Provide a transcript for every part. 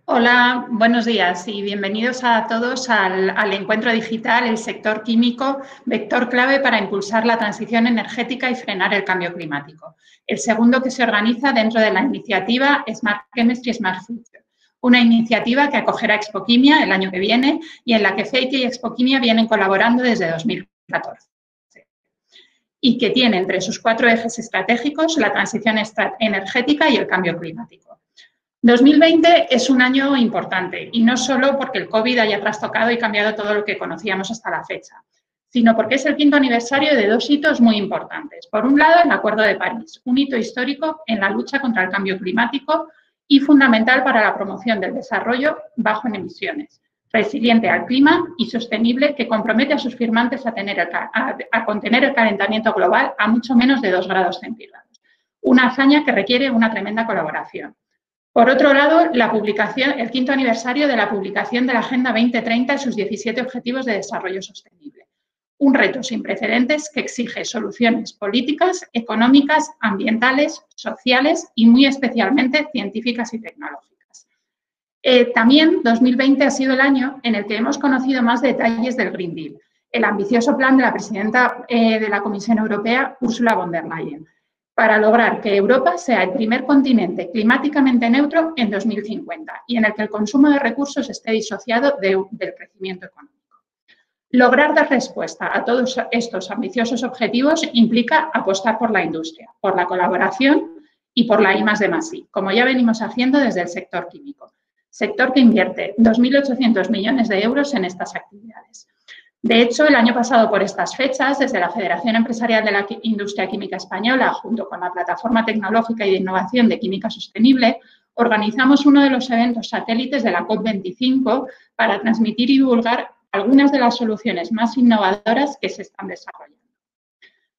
Hola, buenos días y bienvenidos a todos al encuentro digital El sector químico, vector clave para impulsar la transición energética y frenar el cambio climático. El segundo que se organiza dentro de la iniciativa Smart Chemistry, Smart Future, una iniciativa que acogerá Expoquímia el año que viene y en la que FEITE y Expoquímia vienen colaborando desde 2014 y que tiene entre sus 4 ejes estratégicos la transición energética y el cambio climático. 2020 es un año importante y no solo porque el COVID haya trastocado y cambiado todo lo que conocíamos hasta la fecha, sino porque es el 5º aniversario de 2 hitos muy importantes. Por un lado, el Acuerdo de París, un hito histórico en la lucha contra el cambio climático y fundamental para la promoción del desarrollo bajo en emisiones, resiliente al clima y sostenible, que compromete a sus firmantes a contener el calentamiento global a mucho menos de 2 grados centígrados. Una hazaña que requiere una tremenda colaboración. Por otro lado, el 5º aniversario de la publicación de la Agenda 2030 y sus 17 Objetivos de Desarrollo Sostenible. Un reto sin precedentes que exige soluciones políticas, económicas, ambientales, sociales y muy especialmente científicas y tecnológicas. También 2020 ha sido el año en el que hemos conocido más detalles del Green Deal, el ambicioso plan de la presidenta de la Comisión Europea, Ursula von der Leyen, para lograr que Europa sea el primer continente climáticamente neutro en 2050 y en el que el consumo de recursos esté disociado del crecimiento económico. Lograr dar respuesta a todos estos ambiciosos objetivos implica apostar por la industria, por la colaboración y por la I+D+I, como ya venimos haciendo desde el sector químico, sector que invierte 2.800 millones de euros en estas actividades. De hecho, el año pasado, por estas fechas, desde la Federación Empresarial de la Industria Química Española, junto con la Plataforma Tecnológica y de Innovación de Química Sostenible, organizamos uno de los eventos satélites de la COP25 para transmitir y divulgar algunas de las soluciones más innovadoras que se están desarrollando.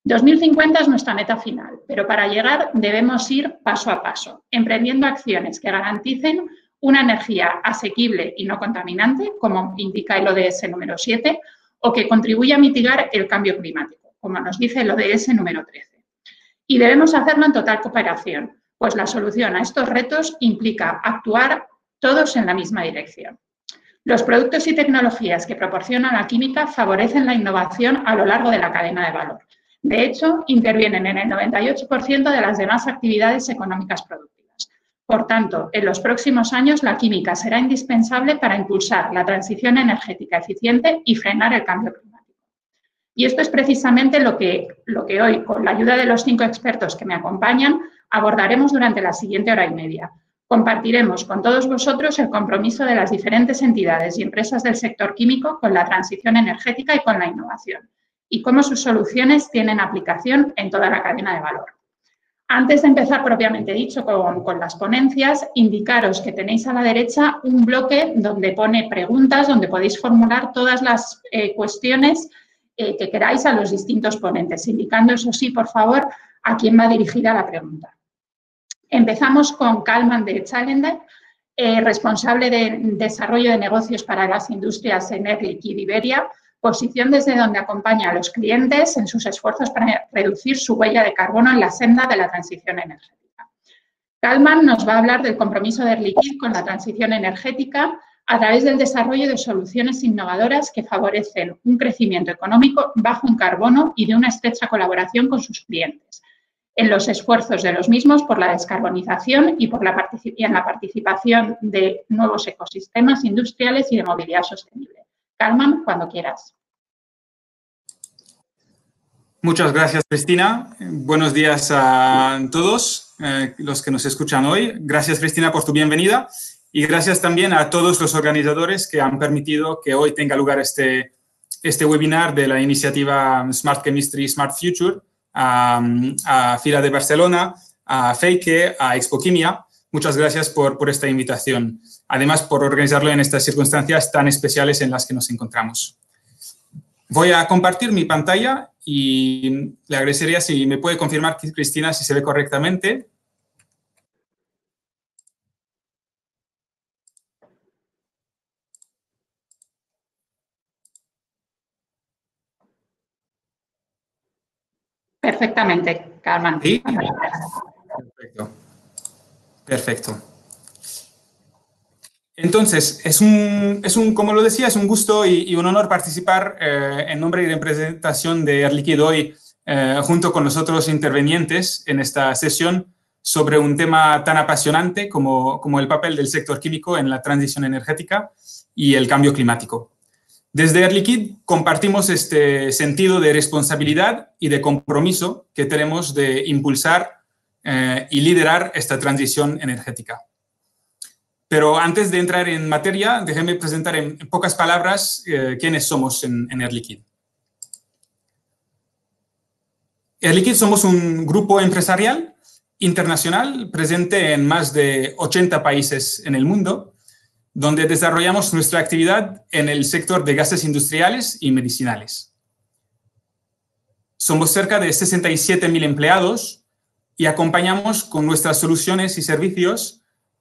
2050 es nuestra meta final, pero para llegar debemos ir paso a paso, emprendiendo acciones que garanticen una energía asequible y no contaminante, como indica el ODS número 7, o que contribuya a mitigar el cambio climático, como nos dice el ODS número 13. Y debemos hacerlo en total cooperación, pues la solución a estos retos implica actuar todos en la misma dirección. Los productos y tecnologías que proporciona la química favorecen la innovación a lo largo de la cadena de valor. De hecho, intervienen en el 98% de las demás actividades económicas productivas. Por tanto, en los próximos años la química será indispensable para impulsar la transición energética eficiente y frenar el cambio climático. Y esto es precisamente lo que hoy, con la ayuda de los 5 expertos que me acompañan, abordaremos durante la siguiente hora y media. Compartiremos con todos vosotros el compromiso de las diferentes entidades y empresas del sector químico con la transición energética y con la innovación, y cómo sus soluciones tienen aplicación en toda la cadena de valor. Antes de empezar propiamente dicho con las ponencias, indicaros que tenéis a la derecha un bloque donde pone preguntas, donde podéis formular todas las cuestiones que queráis a los distintos ponentes, indicando, eso sí, por favor, a quién va dirigida la pregunta. Empezamos con Kalman de Challenger, responsable de desarrollo de negocios para las industrias en Air Liquide Iberia, posición desde donde acompaña a los clientes en sus esfuerzos para reducir su huella de carbono en la senda de la transición energética. Kalman nos va a hablar del compromiso de Air Liquide con la transición energética a través del desarrollo de soluciones innovadoras que favorecen un crecimiento económico bajo en carbono y de una estrecha colaboración con sus clientes en los esfuerzos de los mismos por la descarbonización y en la participación de nuevos ecosistemas industriales y de movilidad sostenible. Kalman, cuando quieras. Muchas gracias, Cristina. Buenos días a todos los que nos escuchan hoy. Gracias, Cristina, por tu bienvenida y gracias también a todos los organizadores que han permitido que hoy tenga lugar este webinar de la iniciativa Smart Chemistry, Smart Future, a Fira de Barcelona, a FEITE, a Expoquímia. Muchas gracias por esta invitación. Además, por organizarlo en estas circunstancias tan especiales en las que nos encontramos. Voy a compartir mi pantalla y le agradecería si me puede confirmar, Cristina, si se ve correctamente. Perfectamente, Kalman. ¿Sí? Perfecto. Perfecto. Entonces, como lo decía, es un gusto y un honor participar en nombre y representación de Air Liquide hoy, junto con los otros intervenientes en esta sesión, sobre un tema tan apasionante como el papel del sector químico en la transición energética y el cambio climático. Desde Air Liquide compartimos este sentido de responsabilidad y de compromiso que tenemos de impulsar y liderar esta transición energética. Pero antes de entrar en materia, déjenme presentar en pocas palabras quiénes somos en Air Liquide. Air Liquide somos un grupo empresarial internacional presente en más de 80 países en el mundo, donde desarrollamos nuestra actividad en el sector de gases industriales y medicinales. Somos cerca de 67.000 empleados y acompañamos con nuestras soluciones y servicios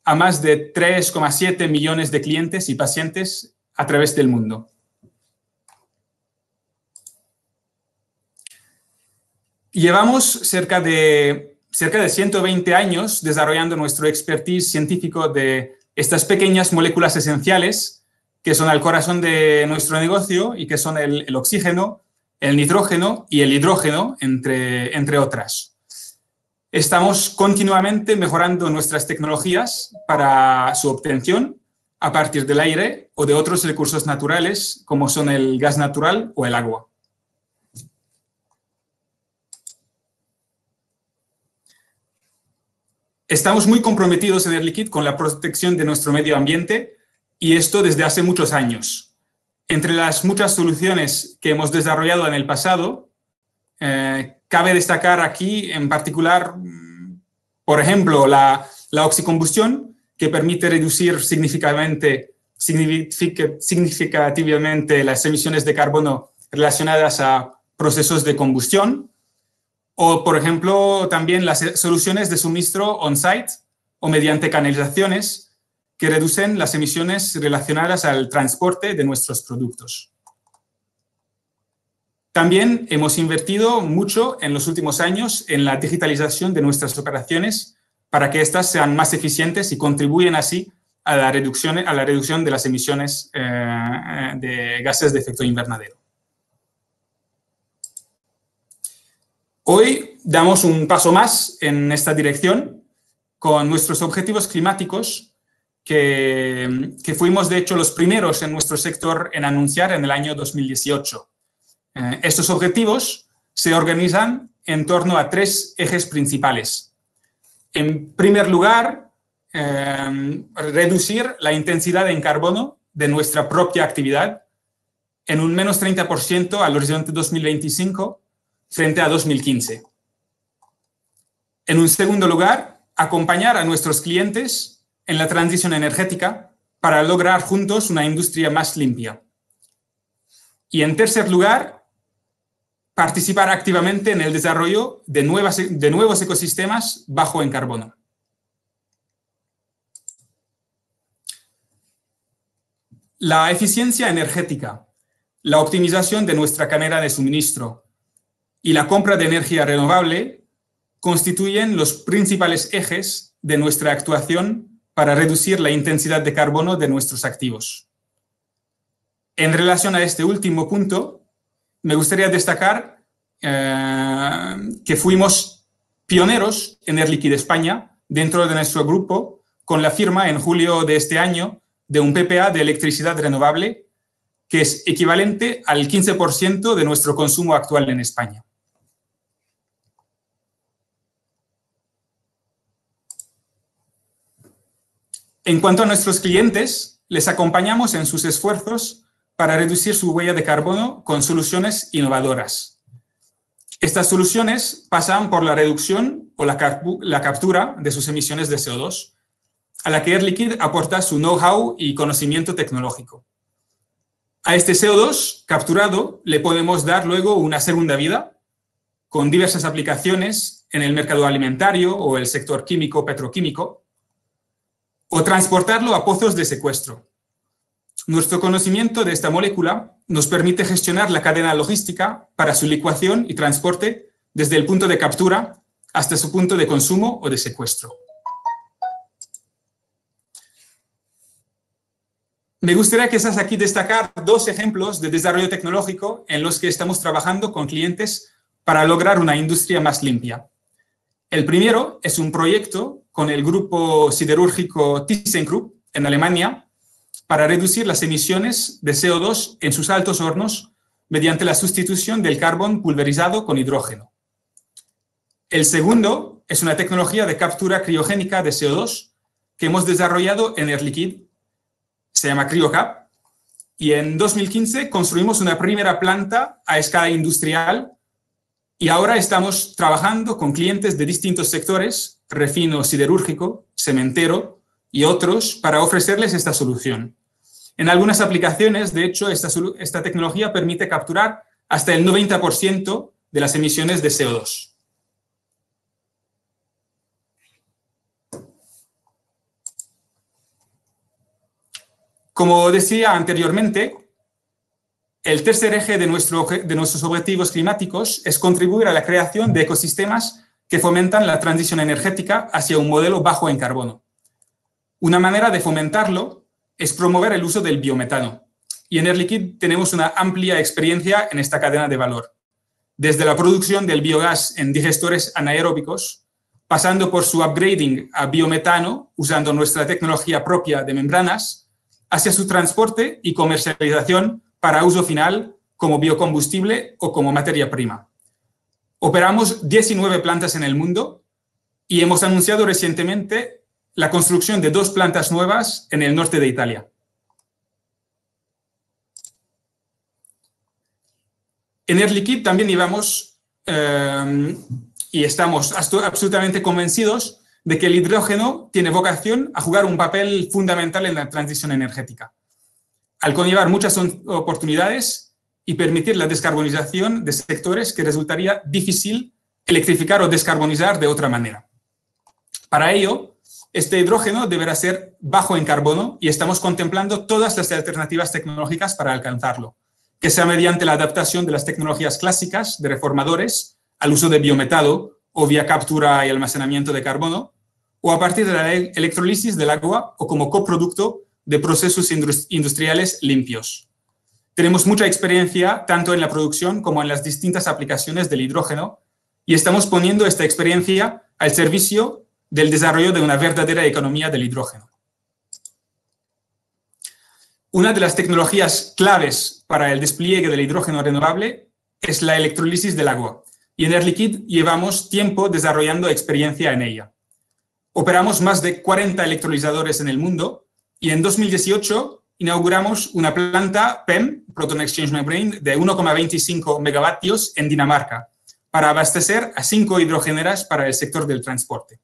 a más de 3,7 millones de clientes y pacientes a través del mundo. Llevamos cerca de 120 años desarrollando nuestro expertise científico de estas pequeñas moléculas esenciales que son el corazón de nuestro negocio y que son el oxígeno, el nitrógeno y el hidrógeno, entre otras. Estamos continuamente mejorando nuestras tecnologías para su obtención a partir del aire o de otros recursos naturales como son el gas natural o el agua. Estamos muy comprometidos en Air Liquide con la protección de nuestro medio ambiente y esto desde hace muchos años. Entre las muchas soluciones que hemos desarrollado en el pasado, cabe destacar aquí en particular, por ejemplo, la oxicombustión, que permite reducir significativamente las emisiones de carbono relacionadas a procesos de combustión. O, por ejemplo, también las soluciones de suministro on-site o mediante canalizaciones que reducen las emisiones relacionadas al transporte de nuestros productos. También hemos invertido mucho en los últimos años en la digitalización de nuestras operaciones para que éstas sean más eficientes y contribuyan así a la reducción de las emisiones de gases de efecto invernadero. Hoy damos un paso más en esta dirección con nuestros objetivos climáticos que fuimos, de hecho, los primeros en nuestro sector en anunciar en el año 2018. Estos objetivos se organizan en torno a 3 ejes principales. En primer lugar, reducir la intensidad en carbono de nuestra propia actividad en un menos 30% al horizonte 2025 frente a 2015. En un segundo lugar, acompañar a nuestros clientes en la transición energética para lograr juntos una industria más limpia. Y en tercer lugar, participar activamente en el desarrollo de nuevos ecosistemas bajo en carbono. La eficiencia energética, la optimización de nuestra cadena de suministro y la compra de energía renovable constituyen los principales ejes de nuestra actuación para reducir la intensidad de carbono de nuestros activos. En relación a este último punto, me gustaría destacar que fuimos pioneros en Air Liquide España dentro de nuestro grupo con la firma en julio de este año de un PPA de electricidad renovable que es equivalente al 15% de nuestro consumo actual en España. En cuanto a nuestros clientes, les acompañamos en sus esfuerzos para reducir su huella de carbono con soluciones innovadoras. Estas soluciones pasan por la reducción o la captura de sus emisiones de CO2, a la que Air Liquide aporta su know-how y conocimiento tecnológico. A este CO2 capturado le podemos dar luego una segunda vida con diversas aplicaciones en el mercado alimentario o el sector químico-petroquímico, o transportarlo a pozos de secuestro. Nuestro conocimiento de esta molécula nos permite gestionar la cadena logística para su licuación y transporte desde el punto de captura hasta su punto de consumo o de secuestro. Me gustaría quizás aquí destacar dos ejemplos de desarrollo tecnológico en los que estamos trabajando con clientes para lograr una industria más limpia. El primero es un proyecto con el grupo siderúrgico ThyssenKrupp en Alemania para reducir las emisiones de CO2 en sus altos hornos mediante la sustitución del carbón pulverizado con hidrógeno. El segundo es una tecnología de captura criogénica de CO2 que hemos desarrollado en Air Liquide, se llama CryoCap, y en 2015 construimos una primera planta a escala industrial y ahora estamos trabajando con clientes de distintos sectores, refino siderúrgico, cementero y otros, para ofrecerles esta solución. En algunas aplicaciones, de hecho, esta tecnología permite capturar hasta el 90% de las emisiones de CO2. Como decía anteriormente, el tercer eje de nuestros objetivos climáticos es contribuir a la creación de ecosistemas que fomentan la transición energética hacia un modelo bajo en carbono. Una manera de fomentarlo es promover el uso del biometano. Y en Air Liquide tenemos una amplia experiencia en esta cadena de valor. Desde la producción del biogás en digestores anaeróbicos, pasando por su upgrading a biometano usando nuestra tecnología propia de membranas, hacia su transporte y comercialización para uso final como biocombustible o como materia prima. Operamos 19 plantas en el mundo y hemos anunciado recientemente la construcción de 2 plantas nuevas en el norte de Italia. En Air Liquide también llevamos y estamos absolutamente convencidos de que el hidrógeno tiene vocación a jugar un papel fundamental en la transición energética, al conllevar muchas oportunidades y permitir la descarbonización de sectores que resultaría difícil electrificar o descarbonizar de otra manera. Para ello, este hidrógeno deberá ser bajo en carbono y estamos contemplando todas las alternativas tecnológicas para alcanzarlo, que sea mediante la adaptación de las tecnologías clásicas de reformadores al uso de biometano o vía captura y almacenamiento de carbono, o a partir de la electrólisis del agua o como coproducto de procesos industriales limpios. Tenemos mucha experiencia tanto en la producción como en las distintas aplicaciones del hidrógeno y estamos poniendo esta experiencia al servicio del desarrollo de una verdadera economía del hidrógeno. Una de las tecnologías claves para el despliegue del hidrógeno renovable es la electrólisis del agua, y en Air Liquide llevamos tiempo desarrollando experiencia en ella. Operamos más de 40 electrolizadores en el mundo y en 2018 inauguramos una planta PEM, Proton Exchange Membrane, de 1,25 megavatios en Dinamarca, para abastecer a 5 hidrogeneras para el sector del transporte.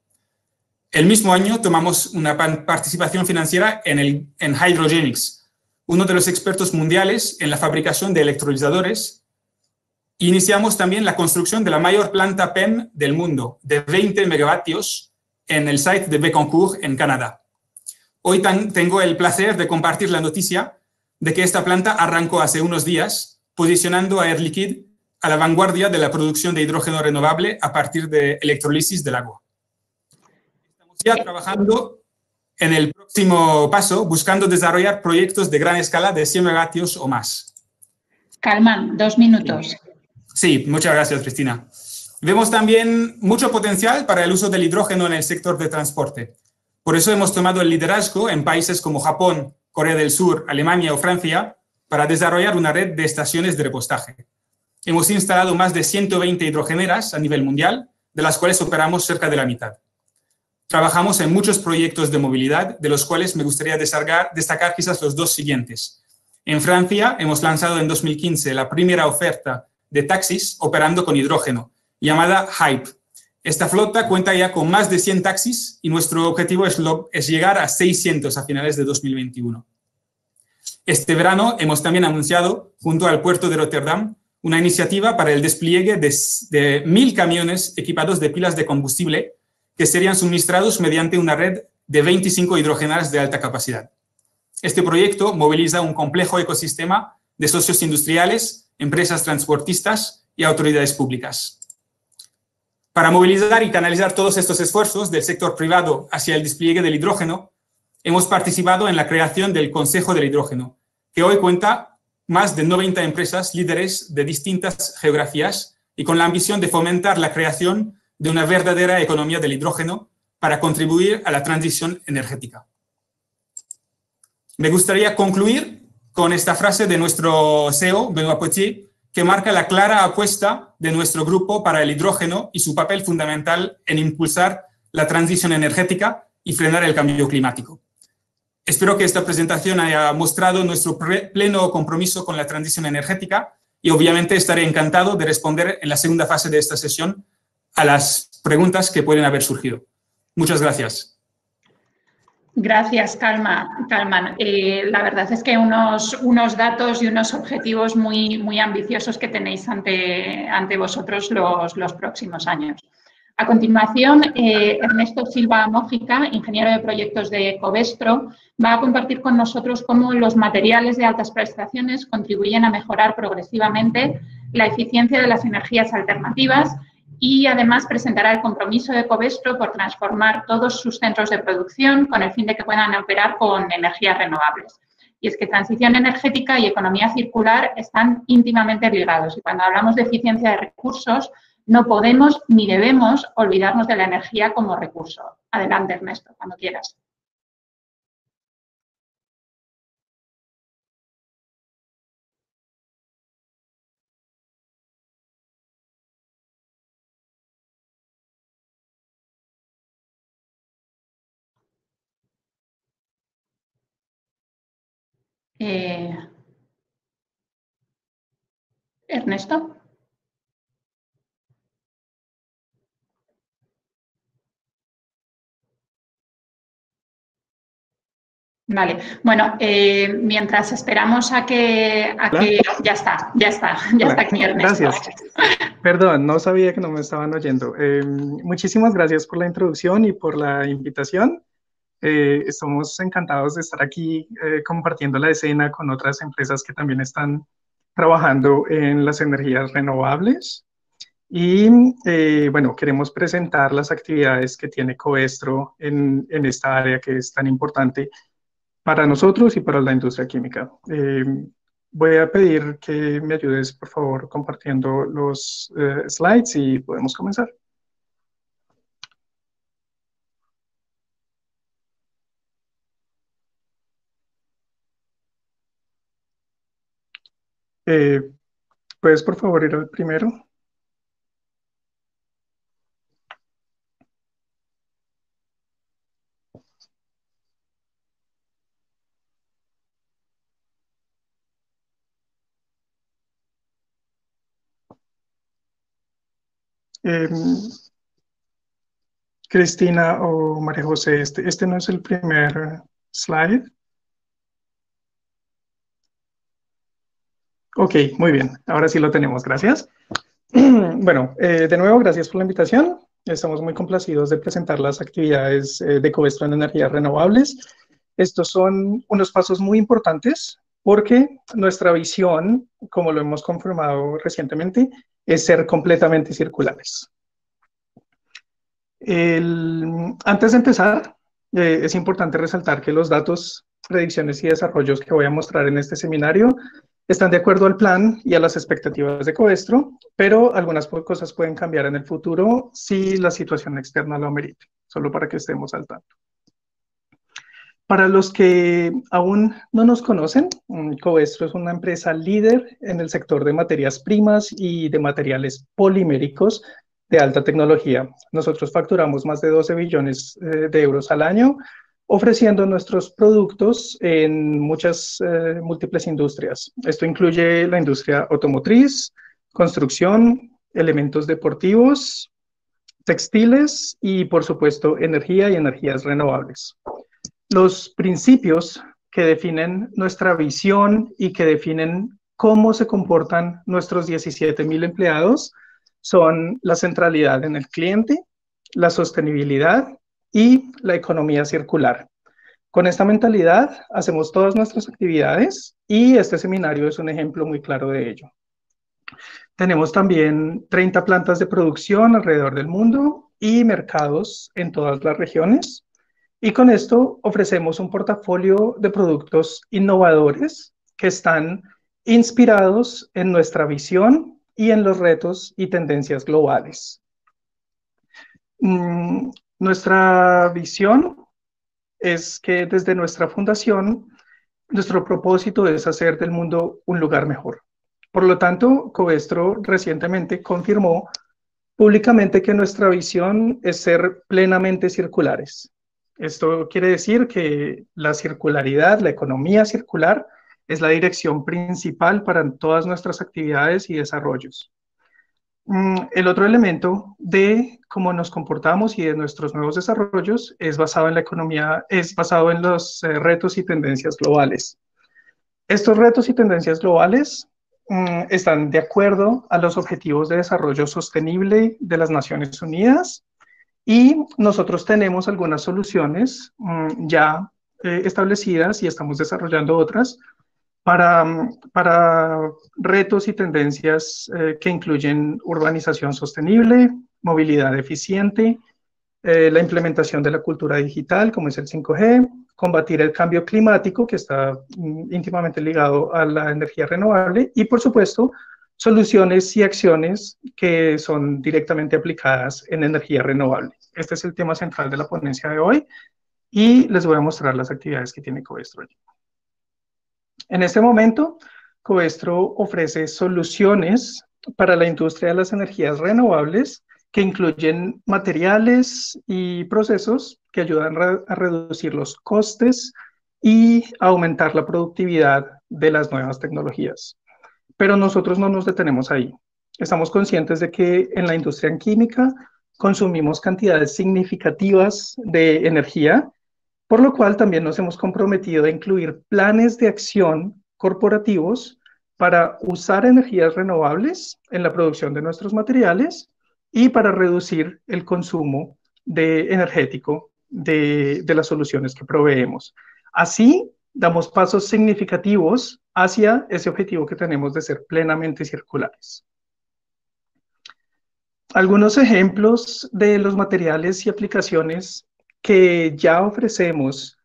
El mismo año tomamos una participación financiera en Hydrogenics, uno de los expertos mundiales en la fabricación de electrolizadores. Iniciamos también la construcción de la mayor planta PEM del mundo, de 20 megavatios, en el site de Bécancour, en Canadá. Hoy tengo el placer de compartir la noticia de que esta planta arrancó hace unos días, posicionando a Air Liquide a la vanguardia de la producción de hidrógeno renovable a partir de electrólisis del agua. Estamos ya trabajando en el próximo paso, buscando desarrollar proyectos de gran escala de 100 megavatios o más. Kalman, 2 minutos. Sí, muchas gracias, Cristina. Vemos también mucho potencial para el uso del hidrógeno en el sector de transporte. Por eso hemos tomado el liderazgo en países como Japón, Corea del Sur, Alemania o Francia para desarrollar una red de estaciones de repostaje. Hemos instalado más de 120 hidrogeneras a nivel mundial, de las cuales operamos cerca de la mitad. Trabajamos en muchos proyectos de movilidad, de los cuales me gustaría destacar quizás los 2 siguientes. En Francia hemos lanzado en 2015 la primera oferta de taxis operando con hidrógeno, llamada Hype. Esta flota cuenta ya con más de 100 taxis y nuestro objetivo es llegar a 600 a finales de 2021. Este verano hemos también anunciado, junto al puerto de Rotterdam, una iniciativa para el despliegue de 1.000 camiones equipados de pilas de combustible que serían suministrados mediante una red de 25 hidrogeneras de alta capacidad. Este proyecto moviliza un complejo ecosistema de socios industriales, empresas transportistas y autoridades públicas. Para movilizar y canalizar todos estos esfuerzos del sector privado hacia el despliegue del hidrógeno, hemos participado en la creación del Consejo del Hidrógeno, que hoy cuenta más de 90 empresas líderes de distintas geografías y con la ambición de fomentar la creación de una verdadera economía del hidrógeno para contribuir a la transición energética. Me gustaría concluir con esta frase de nuestro CEO, Benoît Potier, que marca la clara apuesta de nuestro grupo para el hidrógeno y su papel fundamental en impulsar la transición energética y frenar el cambio climático. Espero que esta presentación haya mostrado nuestro pleno compromiso con la transición energética y obviamente estaré encantado de responder en la segunda fase de esta sesión a las preguntas que pueden haber surgido. Muchas gracias. Gracias, Kalman. La verdad es que unos datos y unos objetivos muy ambiciosos que tenéis ante vosotros los próximos años. A continuación, Ernesto Silva Mójica, ingeniero de proyectos de Covestro, va a compartir con nosotros cómo los materiales de altas prestaciones contribuyen a mejorar progresivamente la eficiencia de las energías alternativas y además presentará el compromiso de Covestro por transformar todos sus centros de producción con el fin de que puedan operar con energías renovables. Y es que transición energética y economía circular están íntimamente ligados y cuando hablamos de eficiencia de recursos no podemos ni debemos olvidarnos de la energía como recurso. Adelante, Ernesto, cuando quieras. Ernesto. Vale, bueno, mientras esperamos a que ya está aquí Ernesto. Gracias. Perdón, no sabía que no me estaban oyendo. Muchísimas gracias por la introducción y por la invitación. Estamos encantados de estar aquí compartiendo la escena con otras empresas que también están trabajando en las energías renovables. Y bueno, queremos presentar las actividades que tiene Covestro en esta área que es tan importante para nosotros y para la industria química. Voy a pedir que me ayudes, por favor, compartiendo los slides y podemos comenzar. ¿Puedes, por favor, ir al primero? Cristina o María José, este no es el primer slide. Ok, muy bien, ahora sí lo tenemos, gracias. Bueno, de nuevo, gracias por la invitación. Estamos muy complacidos de presentar las actividades de Covestro en energías renovables. Estos son unos pasos muy importantes porque nuestra visión, como lo hemos confirmado recientemente, es ser completamente circulares. Antes de empezar, es importante resaltar que los datos, predicciones y desarrollos que voy a mostrar en este seminario están de acuerdo al plan y a las expectativas de Covestro, pero algunas cosas pueden cambiar en el futuro si la situación externa lo amerite, solo para que estemos al tanto. Para los que aún no nos conocen, Covestro es una empresa líder en el sector de materias primas y de materiales poliméricos de alta tecnología. Nosotros facturamos más de 12 billones de euros al año, ofreciendo nuestros productos en muchas múltiples industrias. Esto incluye la industria automotriz, construcción, elementos deportivos, textiles y, por supuesto, energía y energías renovables. Los principios que definen nuestra visión y que definen cómo se comportan nuestros 17,000 empleados son la centralidad en el cliente, la sostenibilidad y la economía circular. Con esta mentalidad hacemos todas nuestras actividades y este seminario es un ejemplo muy claro de ello. Tenemos también 30 plantas de producción alrededor del mundo y mercados en todas las regiones. Y con esto ofrecemos un portafolio de productos innovadores que están inspirados en nuestra visión y en los retos y tendencias globales. Nuestra visión es que desde nuestra fundación, nuestro propósito es hacer del mundo un lugar mejor. Por lo tanto, Covestro recientemente confirmó públicamente que nuestra visión es ser plenamente circulares. Esto quiere decir que la circularidad, la economía circular, es la dirección principal para todas nuestras actividades y desarrollos. El otro elemento de cómo nos comportamos y de nuestros nuevos desarrollos es basado en la economía, es basado en los retos y tendencias globales. Estos retos y tendencias globales están de acuerdo a los Objetivos de Desarrollo Sostenible de las Naciones Unidas y nosotros tenemos algunas soluciones ya establecidas y estamos desarrollando otras para retos y tendencias que incluyen urbanización sostenible, movilidad eficiente, la implementación de la cultura digital, como es el 5G, combatir el cambio climático, que está íntimamente ligado a la energía renovable, y por supuesto, soluciones y acciones que son directamente aplicadas en energía renovable. Este es el tema central de la ponencia de hoy, y les voy a mostrar las actividades que tiene Covestro. En este momento, Covestro ofrece soluciones para la industria de las energías renovables que incluyen materiales y procesos que ayudan a reducir los costes y aumentar la productividad de las nuevas tecnologías. Pero nosotros no nos detenemos ahí. Estamos conscientes de que en la industria química consumimos cantidades significativas de energía, por lo cual también nos hemos comprometido a incluir planes de acción corporativos para usar energías renovables en la producción de nuestros materiales y para reducir el consumo energético de las soluciones que proveemos. Así, damos pasos significativos hacia ese objetivo que tenemos de ser plenamente circulares. Algunos ejemplos de los materiales y aplicaciones que ya ofrecemos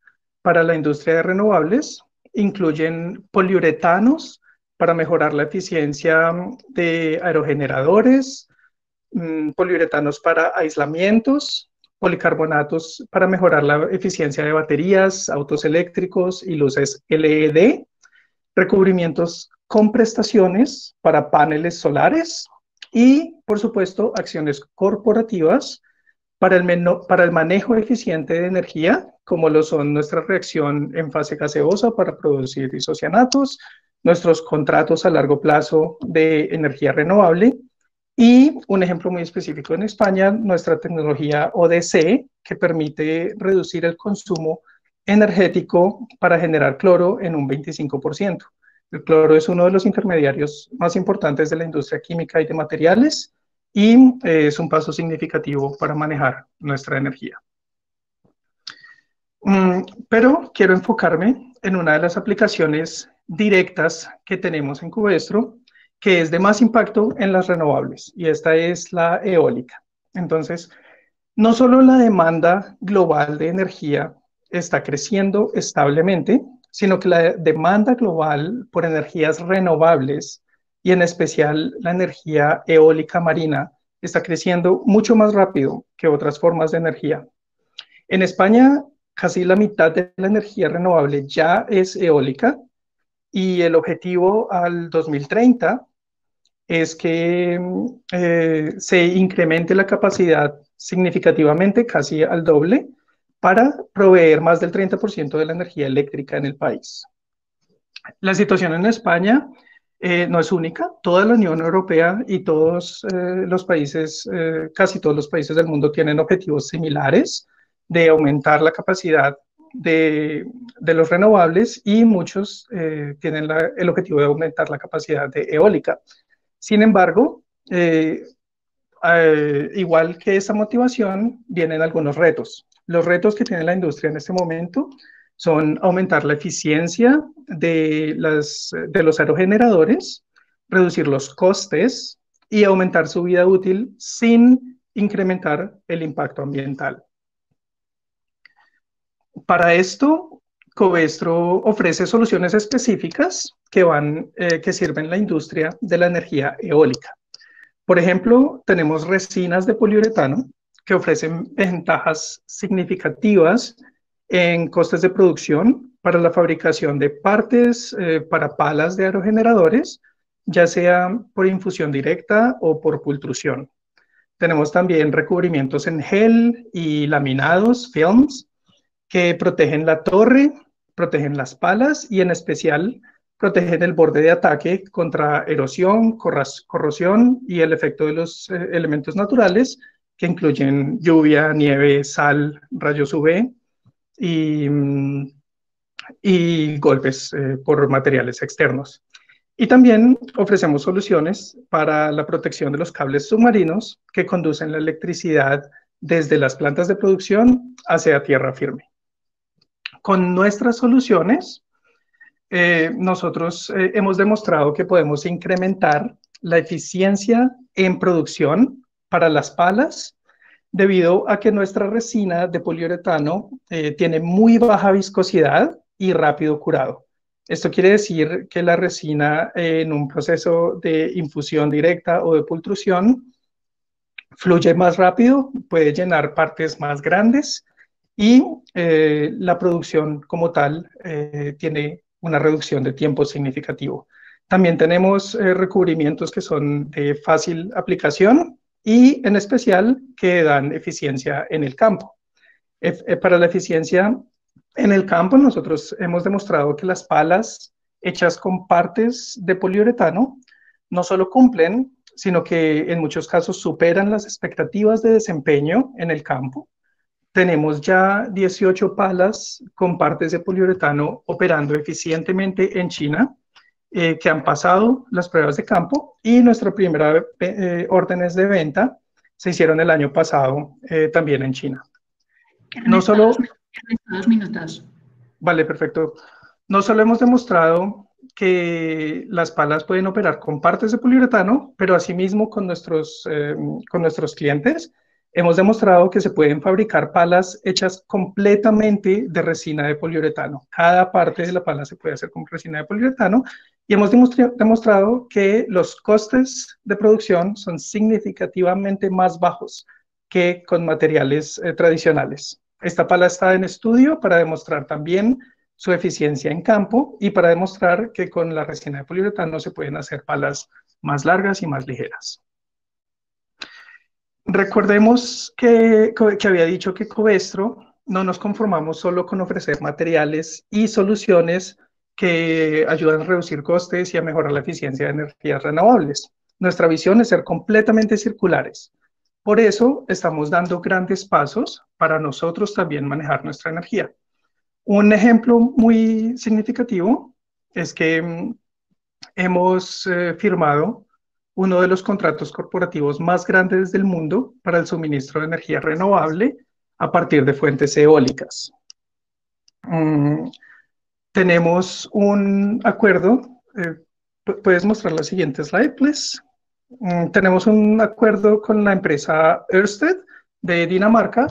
para la industria de renovables incluyen poliuretanos para mejorar la eficiencia de aerogeneradores, poliuretanos para aislamientos, policarbonatos para mejorar la eficiencia de baterías, autos eléctricos y luces LED, recubrimientos con prestaciones para paneles solares y, por supuesto, acciones corporativas para el manejo eficiente de energía, como lo son nuestra reacción en fase gaseosa para producir isocianatos, nuestros contratos a largo plazo de energía renovable y un ejemplo muy específico en España, nuestra tecnología ODC, que permite reducir el consumo energético para generar cloro en un 25%. El cloro es uno de los intermediarios más importantes de la industria química y de materiales y es un paso significativo para manejar nuestra energía. Pero quiero enfocarme en una de las aplicaciones directas que tenemos en Covestro, que es de más impacto en las renovables, y esta es la eólica. Entonces, no solo la demanda global de energía está creciendo establemente, sino que la demanda global por energías renovables y en especial la energía eólica marina está creciendo mucho más rápido que otras formas de energía. En España, casi la mitad de la energía renovable ya es eólica y el objetivo al 2030 es que se incremente la capacidad significativamente, casi al doble, para proveer más del 30% de la energía eléctrica en el país. La situación en España no es única. Toda la Unión Europea y todos los países, casi todos los países del mundo tienen objetivos similares de aumentar la capacidad de los renovables y muchos tienen el objetivo de aumentar la capacidad de eólica. Sin embargo, igual que esa motivación, vienen algunos retos. Los retos que tiene la industria en este momento son aumentar la eficiencia de los aerogeneradores, reducir los costes y aumentar su vida útil sin incrementar el impacto ambiental. Para esto, Covestro ofrece soluciones específicas que sirven la industria de la energía eólica. Por ejemplo, tenemos resinas de poliuretano que ofrecen ventajas significativas en costes de producción para la fabricación de partes para palas de aerogeneradores, ya sea por infusión directa o por pultrusión. Tenemos también recubrimientos en gel y laminados, films, que protegen la torre, protegen las palas y en especial protegen el borde de ataque contra erosión, corrosión y el efecto de los elementos naturales que incluyen lluvia, nieve, sal, rayos UV y golpes por materiales externos. Y también ofrecemos soluciones para la protección de los cables submarinos que conducen la electricidad desde las plantas de producción hacia tierra firme. Con nuestras soluciones, nosotros hemos demostrado que podemos incrementar la eficiencia en producción para las palas debido a que nuestra resina de poliuretano tiene muy baja viscosidad y rápido curado. Esto quiere decir que la resina en un proceso de infusión directa o de pultrusión fluye más rápido, puede llenar partes más grandes y la producción como tal tiene una reducción de tiempo significativo. También tenemos recubrimientos que son de fácil aplicación y en especial que dan eficiencia en el campo. Para la eficiencia en el campo, nosotros hemos demostrado que las palas hechas con partes de poliuretano no solo cumplen, sino que en muchos casos superan las expectativas de desempeño en el campo. Tenemos ya 18 palas con partes de poliuretano operando eficientemente en China, que han pasado las pruebas de campo y nuestras primeras órdenes de venta se hicieron el año pasado también en China. No solo... 2 minutos. Vale, perfecto. No solo hemos demostrado que las palas pueden operar con partes de poliuretano, pero asimismo con nuestros clientes hemos demostrado que se pueden fabricar palas hechas completamente de resina de poliuretano. Cada parte de la pala se puede hacer con resina de poliuretano y hemos demostrado que los costes de producción son significativamente más bajos que con materiales tradicionales. Esta pala está en estudio para demostrar también su eficiencia en campo y para demostrar que con la resina de poliuretano se pueden hacer palas más largas y más ligeras. Recordemos que había dicho que Covestro no nos conformamos solo con ofrecer materiales y soluciones que ayudan a reducir costes y a mejorar la eficiencia de energías renovables. Nuestra visión es ser completamente circulares. Por eso estamos dando grandes pasos para nosotros también manejar nuestra energía. Un ejemplo muy significativo es que hemos firmado uno de los contratos corporativos más grandes del mundo para el suministro de energía renovable a partir de fuentes eólicas. Tenemos un acuerdo, puedes mostrar la siguiente slide, please. Tenemos un acuerdo con la empresa Ørsted de Dinamarca,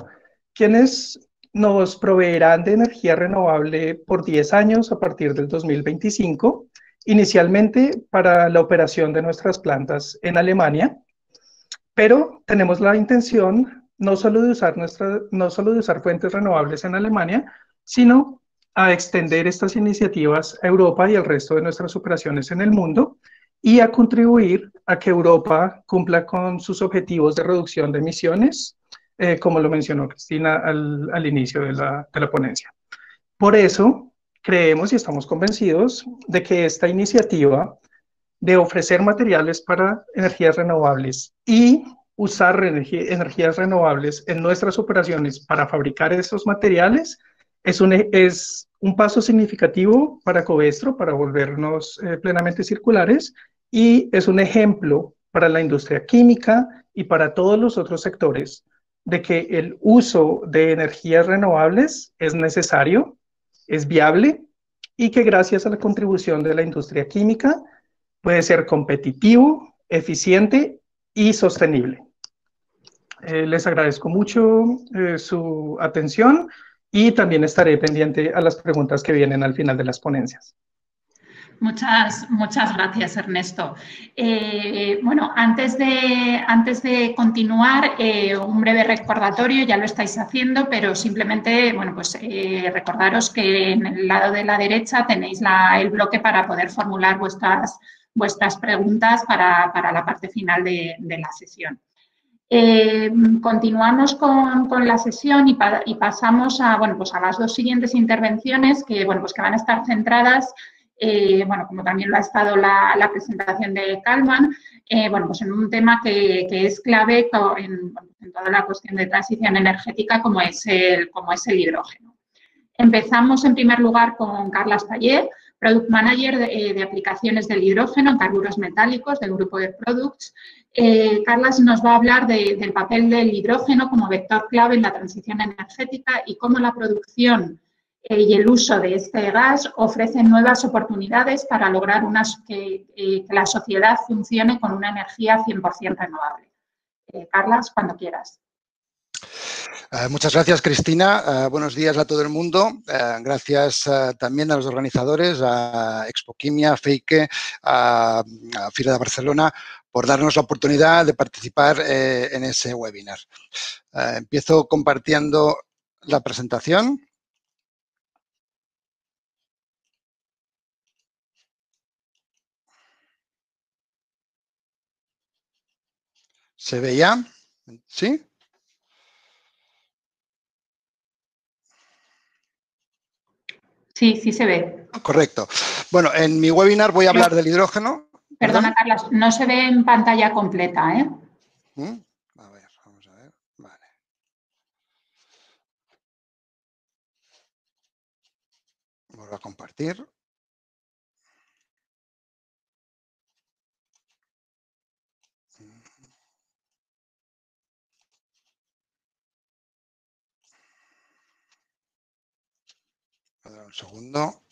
quienes nos proveerán de energía renovable por 10 años a partir del 2025, inicialmente para la operación de nuestras plantas en Alemania, pero tenemos la intención no solo de usar fuentes renovables en Alemania, sino a extender estas iniciativas a Europa y al resto de nuestras operaciones en el mundo, y a contribuir a que Europa cumpla con sus objetivos de reducción de emisiones, como lo mencionó Cristina al inicio de la ponencia. Por eso, creemos y estamos convencidos de que esta iniciativa de ofrecer materiales para energías renovables y usar energías renovables en nuestras operaciones para fabricar estos materiales es un paso significativo para Covestro, para volvernos plenamente circulares, y es un ejemplo para la industria química y para todos los otros sectores de que el uso de energías renovables es necesario, es viable y que gracias a la contribución de la industria química puede ser competitivo, eficiente y sostenible. Les agradezco mucho su atención y también estaré pendiente a las preguntas que vienen al final de las ponencias. Muchas gracias, Ernesto. Bueno, antes de continuar, un breve recordatorio, ya lo estáis haciendo, pero simplemente, bueno, pues recordaros que en el lado de la derecha tenéis el bloque para poder formular vuestras preguntas para la parte final de la sesión. Continuamos con la sesión y pasamos a, bueno, pues a las dos siguientes intervenciones que, bueno, pues que van a estar centradas, bueno, como también lo ha estado la presentación de Kalman, bueno, pues en un tema que es clave en toda la cuestión de transición energética como es el hidrógeno. Empezamos en primer lugar con Carles Pallé, Product Manager de aplicaciones del hidrógeno en carburos metálicos del grupo de Products. Carles nos va a hablar del papel del hidrógeno como vector clave en la transición energética y cómo la producción y el uso de este gas ofrecen nuevas oportunidades para lograr que la sociedad funcione con una energía 100% renovable. Carles, cuando quieras. Muchas gracias, Cristina. Buenos días a todo el mundo. Gracias también a los organizadores, a Expoquímica, a Feike, a Fira de Barcelona, por darnos la oportunidad de participar en ese webinar. Empiezo compartiendo la presentación. ¿Se ve ya? ¿Sí? Sí, sí se ve. Correcto. Bueno, en mi webinar voy a hablar del hidrógeno. Perdona, Carles, no se ve en pantalla completa, ¿eh? A ver, vamos a ver. Vale. Vuelvo a compartir. Un segundo.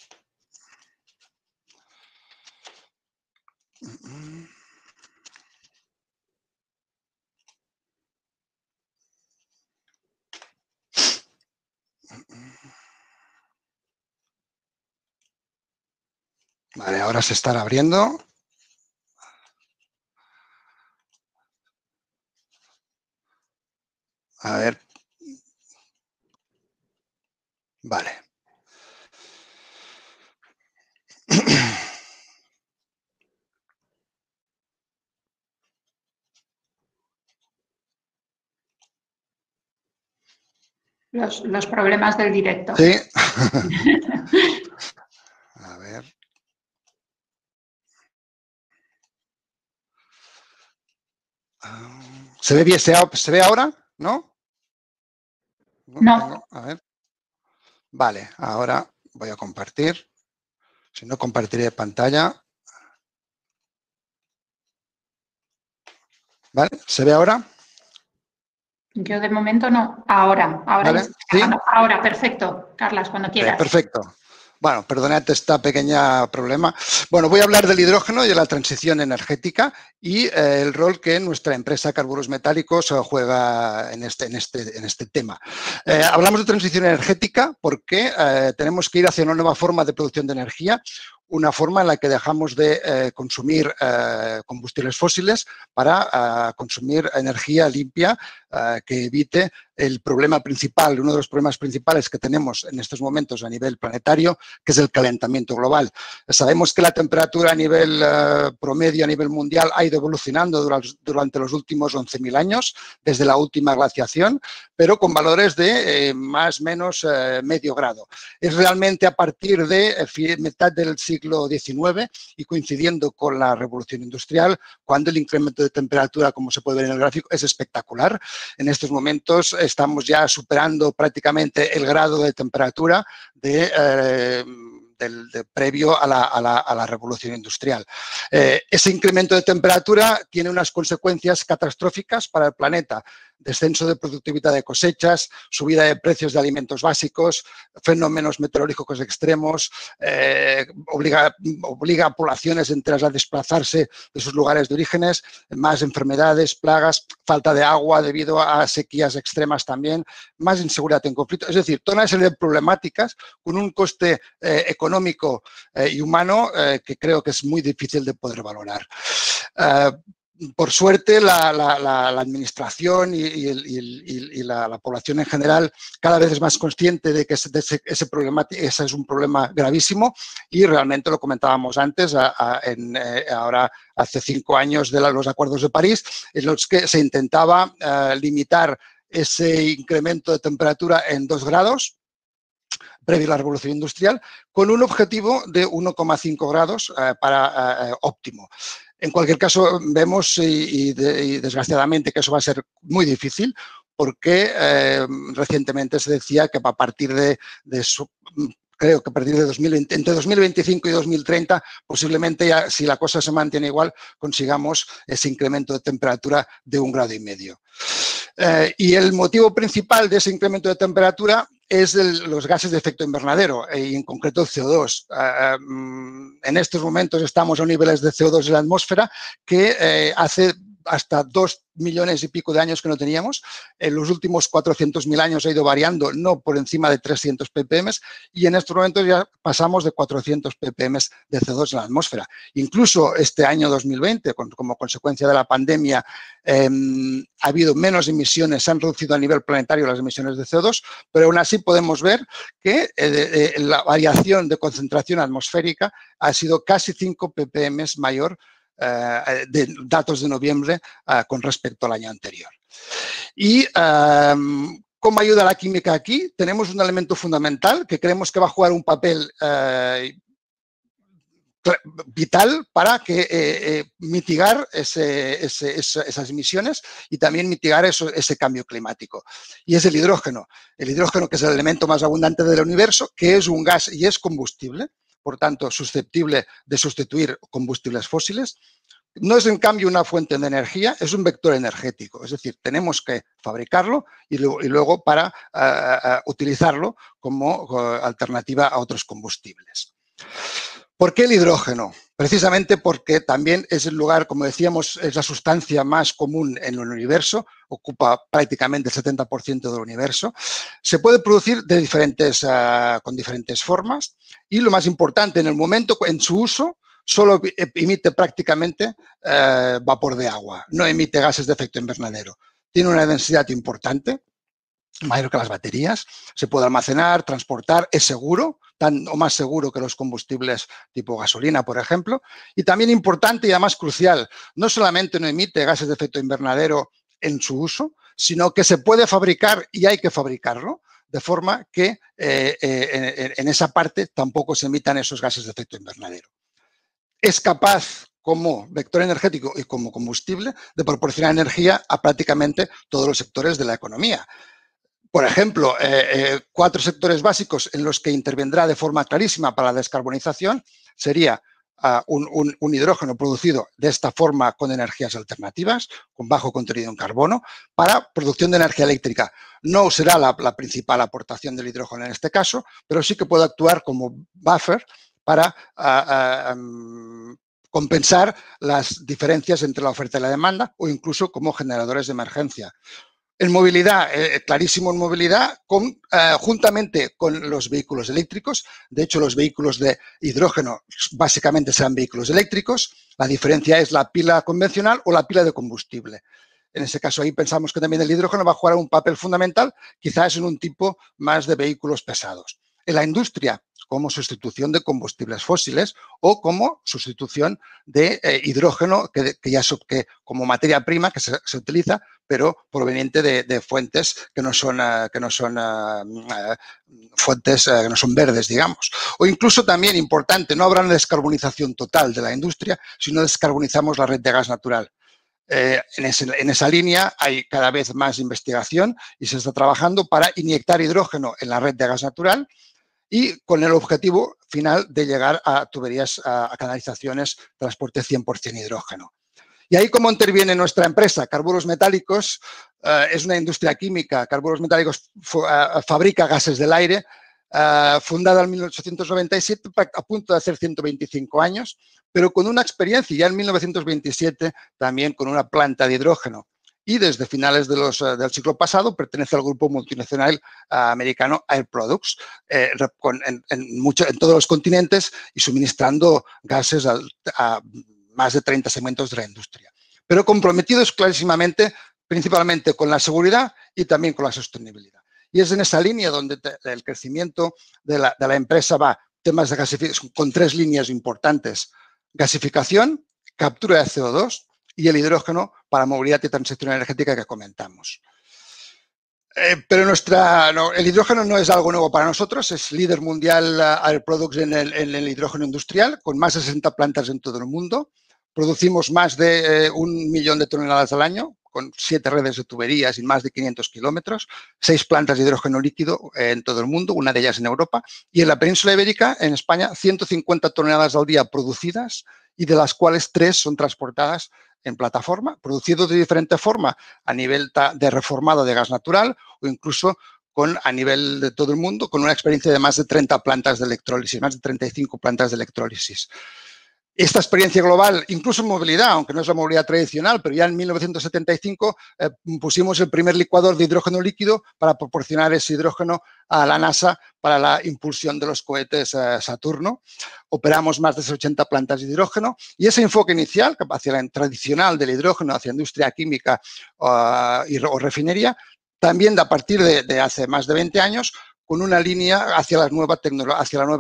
Vale, ahora se están abriendo. A ver. Vale. Los problemas del directo. Sí. A ver. ¿Se ve bien? ¿Se ve ahora? ¿No? No. A ver. Vale, ahora voy a compartir. Si no, compartiré pantalla. ¿Vale? ¿Se ve ahora? Yo de momento no. Ahora. ¿Vale? ¿Sí? Ahora, perfecto. Carles, cuando quieras. Perfecto. Bueno, perdonad este pequeño problema. Bueno, voy a hablar del hidrógeno y de la transición energética y el rol que nuestra empresa Carburos Metálicos juega en este tema. Hablamos de transición energética porque tenemos que ir hacia una nueva forma de producción de energía, una forma en la que dejamos de consumir combustibles fósiles para consumir energía limpia que evite el problema principal, uno de los problemas principales que tenemos en estos momentos a nivel planetario, que es el calentamiento global. Sabemos que la temperatura a nivel promedio, a nivel mundial, ha ido evolucionando durante los últimos 11.000 años, desde la última glaciación, pero con valores de más o menos medio grado. Es realmente a partir de mitad del siglo XIX y coincidiendo con la revolución industrial, cuando el incremento de temperatura, como se puede ver en el gráfico, es espectacular. En estos momentos estamos ya superando prácticamente el grado de temperatura previo a la revolución industrial. Ese incremento de temperatura tiene unas consecuencias catastróficas para el planeta. descenso de productividad de cosechas, subida de precios de alimentos básicos, fenómenos meteorológicos extremos, obliga a poblaciones enteras a desplazarse de sus lugares de orígenes, más enfermedades, plagas, falta de agua debido a sequías extremas también, más inseguridad en conflicto. Es decir, toda una serie de problemáticas con un coste económico y humano que creo que es muy difícil de poder valorar. Por suerte, la administración y la población en general cada vez es más consciente de que ese es un problema gravísimo y realmente lo comentábamos antes, ahora hace 5 años de los acuerdos de París, en los que se intentaba limitar ese incremento de temperatura en 2 grados, previo a la revolución industrial, con un objetivo de 1,5 grados para óptimo. En cualquier caso, vemos y desgraciadamente que eso va a ser muy difícil porque recientemente se decía que a partir de creo que a partir de entre 2025 y 2030, posiblemente, ya, si la cosa se mantiene igual, consigamos ese incremento de temperatura de 1,5 grados. Y el motivo principal de ese incremento de temperatura es los gases de efecto invernadero y en concreto el CO2. En estos momentos estamos a niveles de CO2 en la atmósfera que hace hasta 2 millones y pico de años que no teníamos. En los últimos 400.000 años ha ido variando, no por encima de 300 ppm, y en estos momentos ya pasamos de 400 ppm de CO2 en la atmósfera. Incluso este año 2020, como consecuencia de la pandemia, ha habido menos emisiones, se han reducido a nivel planetario las emisiones de CO2, pero aún así podemos ver que la variación de concentración atmosférica ha sido casi 5 ppm mayor de datos de noviembre con respecto al año anterior. Y ¿cómo ayuda la química aquí? Tenemos un elemento fundamental que creemos que va a jugar un papel vital para mitigar esas emisiones y también mitigar ese cambio climático. Y es el hidrógeno. El hidrógeno, que es el elemento más abundante del universo, que es un gas y es combustible, por tanto, susceptible de sustituir combustibles fósiles. No es, en cambio, una fuente de energía, es un vector energético. Es decir, tenemos que fabricarlo y luego para utilizarlo como alternativa a otros combustibles. ¿Por qué el hidrógeno? Precisamente porque también es el lugar, como decíamos, es la sustancia más común en el universo, ocupa prácticamente el 70% del universo. Se puede producir con diferentes formas y lo más importante, en el momento, en su uso, solo emite prácticamente vapor de agua, no emite gases de efecto invernadero. Tiene una densidad importante, mayor que las baterías, se puede almacenar, transportar, es seguro, tan o más seguro que los combustibles tipo gasolina, por ejemplo, y también importante y además crucial, no solamente no emite gases de efecto invernadero en su uso, sino que se puede fabricar y hay que fabricarlo, de forma que en esa parte tampoco se emitan esos gases de efecto invernadero. Es capaz, como vector energético y como combustible, de proporcionar energía a prácticamente todos los sectores de la economía. Por ejemplo, 4 sectores básicos en los que intervendrá de forma clarísima para la descarbonización sería un hidrógeno producido de esta forma con energías alternativas, con bajo contenido en carbono, para producción de energía eléctrica. No será la principal aportación del hidrógeno en este caso, pero sí que puede actuar como buffer para compensar las diferencias entre la oferta y la demanda o incluso como generadores de emergencia. En movilidad, clarísimo en movilidad, juntamente con los vehículos eléctricos. De hecho, los vehículos de hidrógeno básicamente serán vehículos eléctricos. La diferencia es la pila convencional o la pila de combustible. En ese caso, ahí pensamos que también el hidrógeno va a jugar un papel fundamental, quizás en un tipo más de vehículos pesados. En la industria, como sustitución de combustibles fósiles o como sustitución de hidrógeno que como materia prima que se utiliza, pero proveniente de fuentes que no son verdes, digamos. O incluso también importante, no habrá una descarbonización total de la industria, sino descarbonizamos la red de gas natural. En esa línea hay cada vez más investigación y se está trabajando para inyectar hidrógeno en la red de gas natural y con el objetivo final de llegar a tuberías, a canalizaciones, transporte 100% hidrógeno. Y ahí cómo interviene nuestra empresa. Carburos Metálicos es una industria química. Carburos Metálicos fabrica gases del aire, fundada en 1897, a punto de hacer 125 años, pero con una experiencia ya en 1927 también con una planta de hidrógeno. Y desde finales del siglo pasado pertenece al grupo multinacional americano Air Products, en todos los continentes y suministrando gases a más de 30 segmentos de la industria. Pero comprometidos clarísimamente, principalmente con la seguridad y también con la sostenibilidad. Y es en esa línea donde el crecimiento de la empresa va, temas de gasificación, con 3 líneas importantes: gasificación, captura de CO2 y el hidrógeno para movilidad y transición energética que comentamos. Pero el hidrógeno no es algo nuevo para nosotros, es líder mundial Air Products en el hidrógeno industrial, con más de 60 plantas en todo el mundo. Producimos más de 1 millón de toneladas al año, con 7 redes de tuberías y más de 500 kilómetros, 6 plantas de hidrógeno líquido en todo el mundo, una de ellas en Europa, y en la península ibérica, en España, 150 toneladas al día producidas y de las cuales 3 son transportadas en plataforma, producidos de diferente forma a nivel de reformado de gas natural o incluso a nivel de todo el mundo, con una experiencia de más de 30 plantas de electrólisis, más de 35 plantas de electrólisis. Esta experiencia global, incluso en movilidad, aunque no es la movilidad tradicional, pero ya en 1975 pusimos el primer licuador de hidrógeno líquido para proporcionar ese hidrógeno a la NASA para la impulsión de los cohetes Saturno. Operamos más de 80 plantas de hidrógeno y ese enfoque inicial hacia la tradicional del hidrógeno, hacia industria química o refinería, también a partir de hace más de 20 años, con una línea hacia la nueva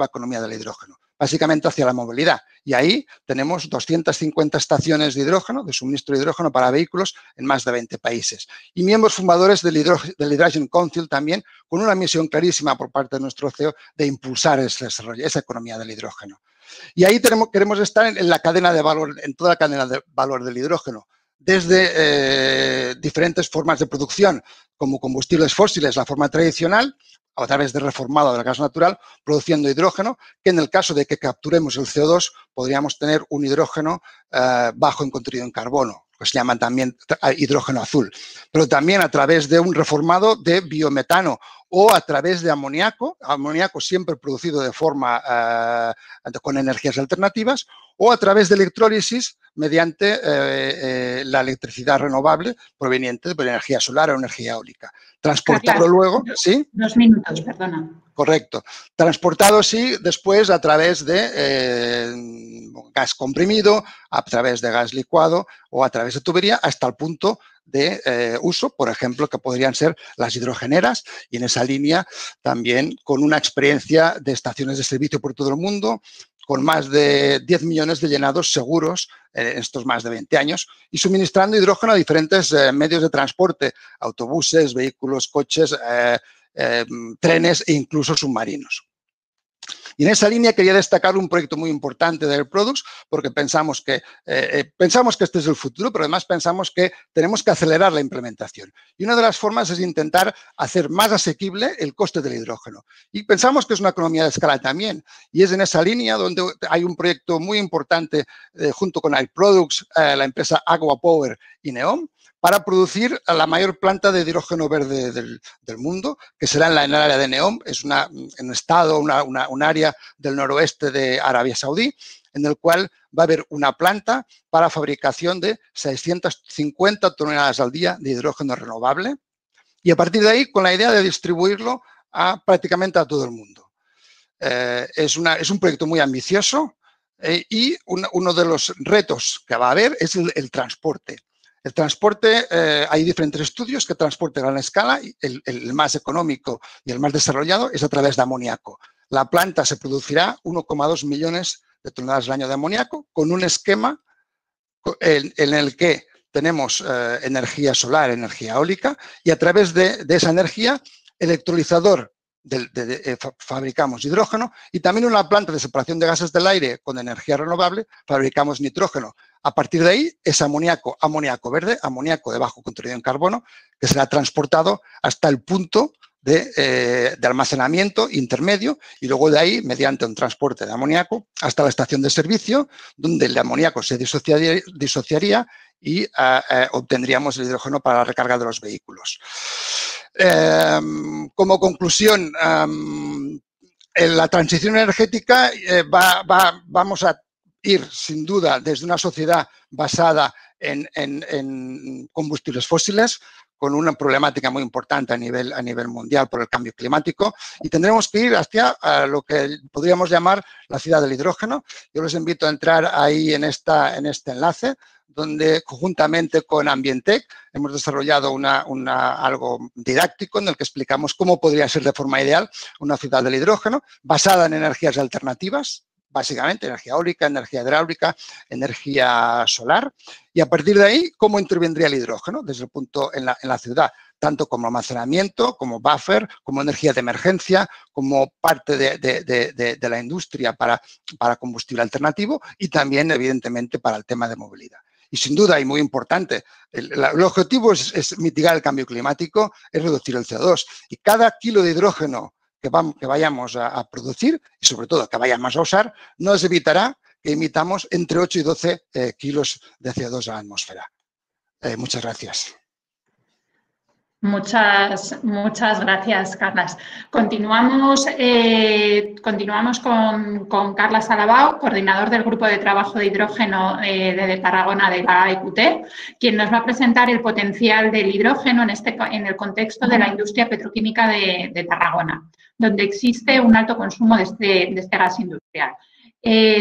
economía del hidrógeno, básicamente hacia la movilidad. Y ahí tenemos 250 estaciones de hidrógeno, de suministro de hidrógeno para vehículos en más de 20 países. Y miembros fundadores del Hydrogen Council también, con una misión clarísima por parte de nuestro CEO de impulsar ese desarrollo, esa economía del hidrógeno. Y ahí queremos estar en la cadena de valor, en toda la cadena de valor del hidrógeno, desde diferentes formas de producción, como combustibles fósiles, la forma tradicional, a través de reformado del gas natural, produciendo hidrógeno, que en el caso de que capturemos el CO2, podríamos tener un hidrógeno bajo en contenido en carbono, que se llama también hidrógeno azul, pero también a través de un reformado de biometano o a través de amoníaco siempre producido de forma con energías alternativas, o a través de electrólisis mediante la electricidad renovable proveniente de energía solar o energía eólica. Transportarlo luego, ¿sí? 2 minutos, perdona. Correcto. Transportado, sí, después a través de gas comprimido, a través de gas licuado o a través de tubería hasta el punto de uso, por ejemplo, que podrían ser las hidrogeneras, y en esa línea también con una experiencia de estaciones de servicio por todo el mundo, con más de 10 millones de llenados seguros en estos más de 20 años y suministrando hidrógeno a diferentes medios de transporte, autobuses, vehículos, coches, trenes e incluso submarinos. Y en esa línea quería destacar un proyecto muy importante de Air Products porque pensamos que este es el futuro, pero además pensamos que tenemos que acelerar la implementación. Y una de las formas es intentar hacer más asequible el coste del hidrógeno. Y pensamos que es una economía de escala también. Y es en esa línea donde hay un proyecto muy importante junto con Air Products, la empresa Agua Power y NEOM, para producir la mayor planta de hidrógeno verde del mundo, que será en el área de NEOM, es un estado, un área del noroeste de Arabia Saudí, en el cual va a haber una planta para fabricación de 650 toneladas al día de hidrógeno renovable y a partir de ahí con la idea de distribuirlo prácticamente a todo el mundo. Es un proyecto muy ambicioso y uno de los retos que va a haber es el transporte. El transporte, hay diferentes estudios que transporte a gran escala, el más económico y el más desarrollado es a través de amoníaco. La planta se producirá 1,2 millones de toneladas al año de amoníaco con un esquema en el que tenemos energía solar, energía eólica y a través de esa energía, electrolizador fabricamos hidrógeno y también una planta de separación de gases del aire con energía renovable fabricamos nitrógeno. A partir de ahí es amoníaco verde, amoníaco de bajo contenido en carbono, que será transportado hasta el punto de almacenamiento intermedio y luego de ahí, mediante un transporte de amoníaco, hasta la estación de servicio, donde el amoníaco se disociaría y obtendríamos el hidrógeno para la recarga de los vehículos. Como conclusión, en la transición energética vamos a ir, sin duda, desde una sociedad basada en combustibles fósiles, con una problemática muy importante a nivel mundial por el cambio climático, y tendremos que ir hacia lo que podríamos llamar la ciudad del hidrógeno. Yo les invito a entrar ahí en este enlace, donde conjuntamente con Ambientec hemos desarrollado algo didáctico en el que explicamos cómo podría ser de forma ideal una ciudad del hidrógeno basada en energías alternativas, básicamente energía eólica, energía hidráulica, energía solar, y a partir de ahí, cómo intervendría el hidrógeno desde el punto en la ciudad, tanto como almacenamiento, como buffer, como energía de emergencia, como parte de la industria para combustible alternativo y también, evidentemente, para el tema de movilidad. Y sin duda, y muy importante, el objetivo es mitigar el cambio climático, es reducir el CO2. Y cada kilo de hidrógeno que vayamos a producir y sobre todo que vayamos a usar, nos evitará que emitamos entre 8 y 12 kilos de CO2 a la atmósfera. Muchas gracias. Muchas gracias, Carlas. Continuamos con Carlas Alabau, coordinador del Grupo de Trabajo de Hidrógeno de Tarragona de la EQT, quien nos va a presentar el potencial del hidrógeno en el contexto de la industria petroquímica de Tarragona, donde existe un alto consumo de este gas industrial.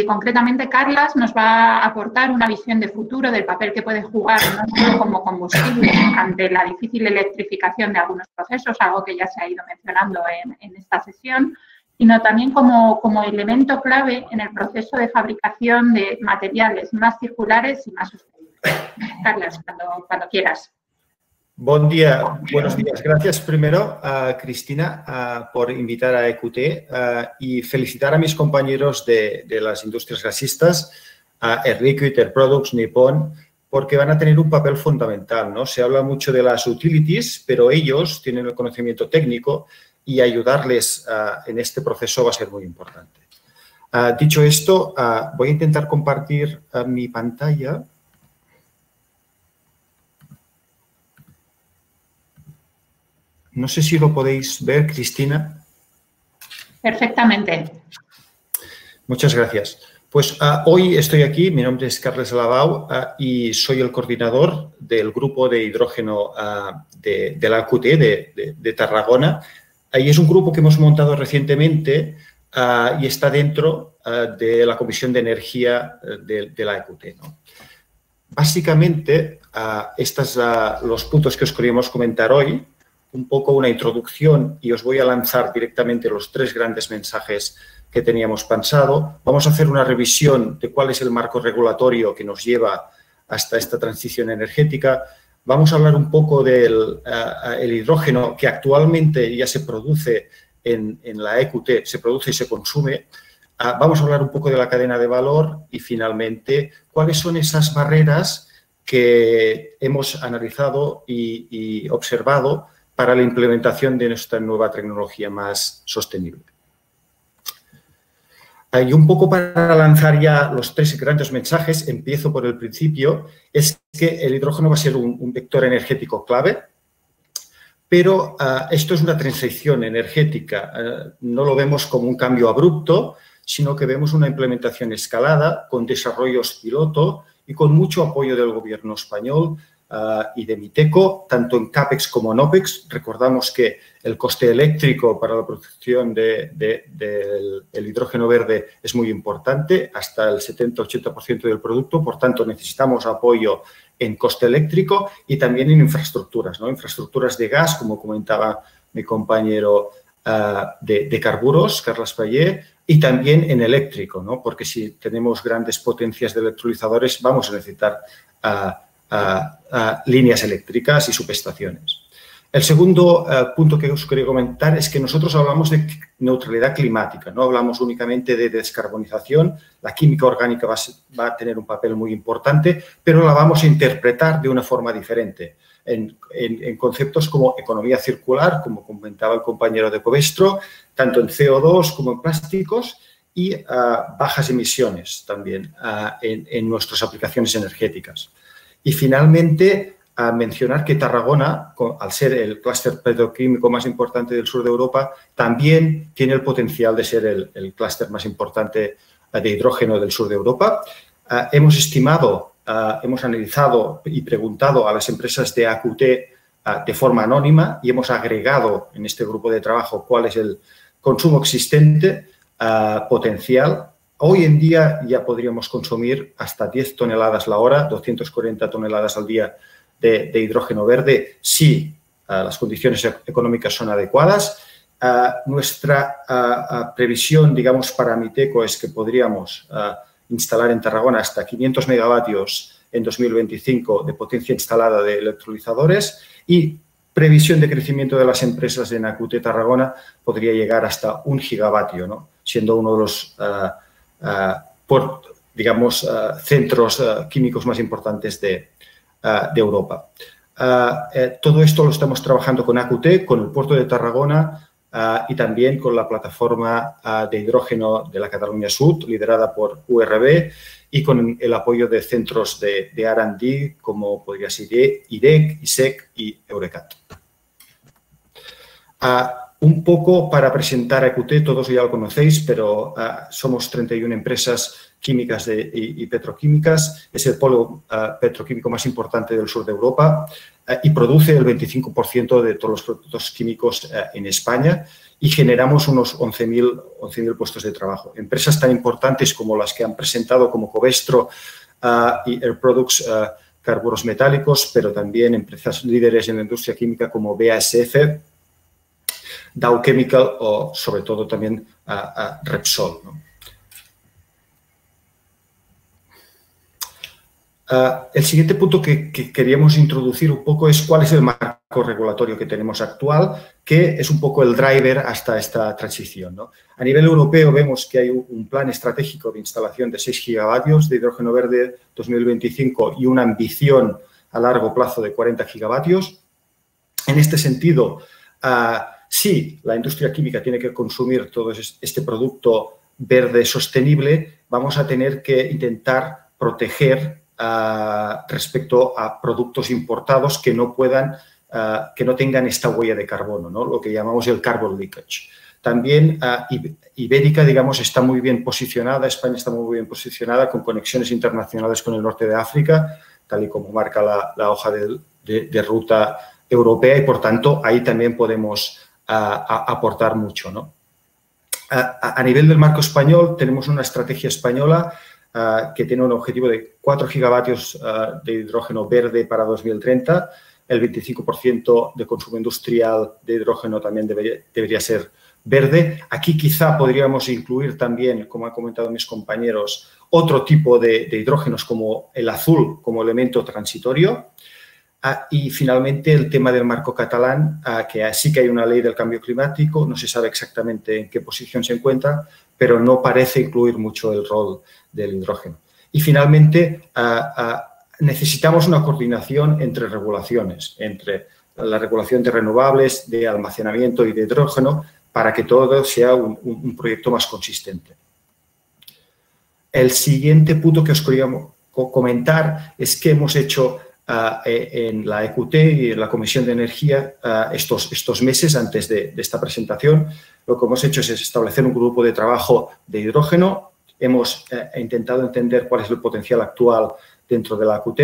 Concretamente, Carlas nos va a aportar una visión de futuro del papel que puede jugar no solo como combustible ante la difícil electrificación de algunos procesos, algo que ya se ha ido mencionando en esta sesión, sino también como elemento clave en el proceso de fabricación de materiales más circulares y más sostenibles. Carlas, cuando quieras. Buenos días. Gracias primero a Cristina por invitar a EQT y felicitar a mis compañeros de las industrias gasistas, a Air Liquide, Air Products, Nippon, porque van a tener un papel fundamental, ¿no? Se habla mucho de las utilities, pero ellos tienen el conocimiento técnico y ayudarles en este proceso va a ser muy importante. Dicho esto, voy a intentar compartir mi pantalla. No sé si lo podéis ver, Cristina. Perfectamente. Muchas gracias. Pues hoy estoy aquí, mi nombre es Carles Alabau y soy el coordinador del grupo de hidrógeno de la EQT de Tarragona. Y es un grupo que hemos montado recientemente y está dentro de la Comisión de Energía de la EQT, ¿no? Básicamente, estos son los puntos que os queríamos comentar hoy. Un poco una introducción y os voy a lanzar directamente los 3 grandes mensajes que teníamos pensado. Vamos a hacer una revisión de cuál es el marco regulatorio que nos lleva hasta esta transición energética. Vamos a hablar un poco del el hidrógeno que actualmente ya se produce en la EQT, se produce y se consume. Vamos a hablar un poco de la cadena de valor y finalmente cuáles son esas barreras que hemos analizado y observado para la implementación de nuestra nueva tecnología más sostenible. Y un poco para lanzar ya los 3 grandes mensajes, empiezo por el principio, es que el hidrógeno va a ser un vector energético clave, pero esto es una transición energética, no lo vemos como un cambio abrupto, sino que vemos una implementación escalada con desarrollos piloto y con mucho apoyo del Gobierno español y de Miteco, tanto en CAPEX como en OPEX. Recordamos que el coste eléctrico para la producción del hidrógeno verde es muy importante, hasta el 70-80% del producto, por tanto necesitamos apoyo en coste eléctrico y también en infraestructuras, ¿no? Infraestructuras de gas, como comentaba mi compañero de carburos, Carles Pallé, y también en eléctrico, ¿no? Porque si tenemos grandes potencias de electrolizadores vamos a necesitar líneas eléctricas y subestaciones. El segundo punto que os quería comentar es que nosotros hablamos de neutralidad climática, no hablamos únicamente de descarbonización. La química orgánica va a tener un papel muy importante, pero la vamos a interpretar de una forma diferente en conceptos como economía circular, como comentaba el compañero de Covestro, tanto en CO2 como en plásticos y bajas emisiones también en nuestras aplicaciones energéticas. Y finalmente, a mencionar que Tarragona, al ser el clúster petroquímico más importante del sur de Europa, también tiene el potencial de ser el clúster más importante de hidrógeno del sur de Europa. Hemos estimado, hemos analizado y preguntado a las empresas de AQT de forma anónima y hemos agregado en este grupo de trabajo cuál es el consumo existente potencial. Hoy en día ya podríamos consumir hasta 10 toneladas la hora, 240 toneladas al día de hidrógeno verde si las condiciones económicas son adecuadas. Nuestra previsión, digamos, para Miteco es que podríamos instalar en Tarragona hasta 500 megavatios en 2025 de potencia instalada de electrolizadores y previsión de crecimiento de las empresas en AQT Tarragona podría llegar hasta 1 gigavatio, ¿no? Siendo uno de los centros químicos más importantes de Europa. Todo esto lo estamos trabajando con AQT, con el puerto de Tarragona y también con la plataforma de hidrógeno de la Cataluña Sud, liderada por URB, y con el apoyo de centros de R&D como podría ser IDEC, ISEC y Eurecat. Un poco para presentar a AQT, todos ya lo conocéis, pero somos 31 empresas químicas y petroquímicas. Es el polo petroquímico más importante del sur de Europa y produce el 25% de todos los productos químicos en España y generamos unos 11.000 puestos de trabajo. Empresas tan importantes como las que han presentado como Covestro y Air Products, carburos metálicos, pero también empresas líderes en la industria química como BASF, Dow Chemical o, sobre todo, también Repsol, ¿no? El siguiente punto que queríamos introducir un poco es cuál es el marco regulatorio que tenemos actual, que es un poco el driver hasta esta transición, ¿no? A nivel europeo vemos que hay un plan estratégico de instalación de 6 gigavatios de hidrógeno verde 2025 y una ambición a largo plazo de 40 gigavatios. En este sentido, si la industria química tiene que consumir todo este producto verde sostenible, vamos a tener que intentar proteger respecto a productos importados que no tengan esta huella de carbono, ¿no? Lo que llamamos el carbon leakage. También Ibérica, digamos, está muy bien posicionada, España está muy bien posicionada con conexiones internacionales con el norte de África, tal y como marca la hoja de ruta europea y, por tanto, ahí también podemos aportar mucho, ¿no? A nivel del marco español, tenemos una estrategia española que tiene un objetivo de 4 gigavatios de hidrógeno verde para 2030. El 25% de consumo industrial de hidrógeno también debería ser verde. Aquí quizá podríamos incluir también, como han comentado mis compañeros, otro tipo de hidrógenos como el azul como elemento transitorio. Y finalmente el tema del marco catalán, que sí que hay una ley del cambio climático, no se sabe exactamente en qué posición se encuentra, pero no parece incluir mucho el rol del hidrógeno. Y finalmente necesitamos una coordinación entre regulaciones, entre la regulación de renovables, de almacenamiento y de hidrógeno, para que todo sea un proyecto más consistente. El siguiente punto que os quería comentar es que hemos hecho en la EQT y en la Comisión de Energía estos meses antes de esta presentación. Lo que hemos hecho es establecer un grupo de trabajo de hidrógeno. Hemos intentado entender cuál es el potencial actual dentro de la EQT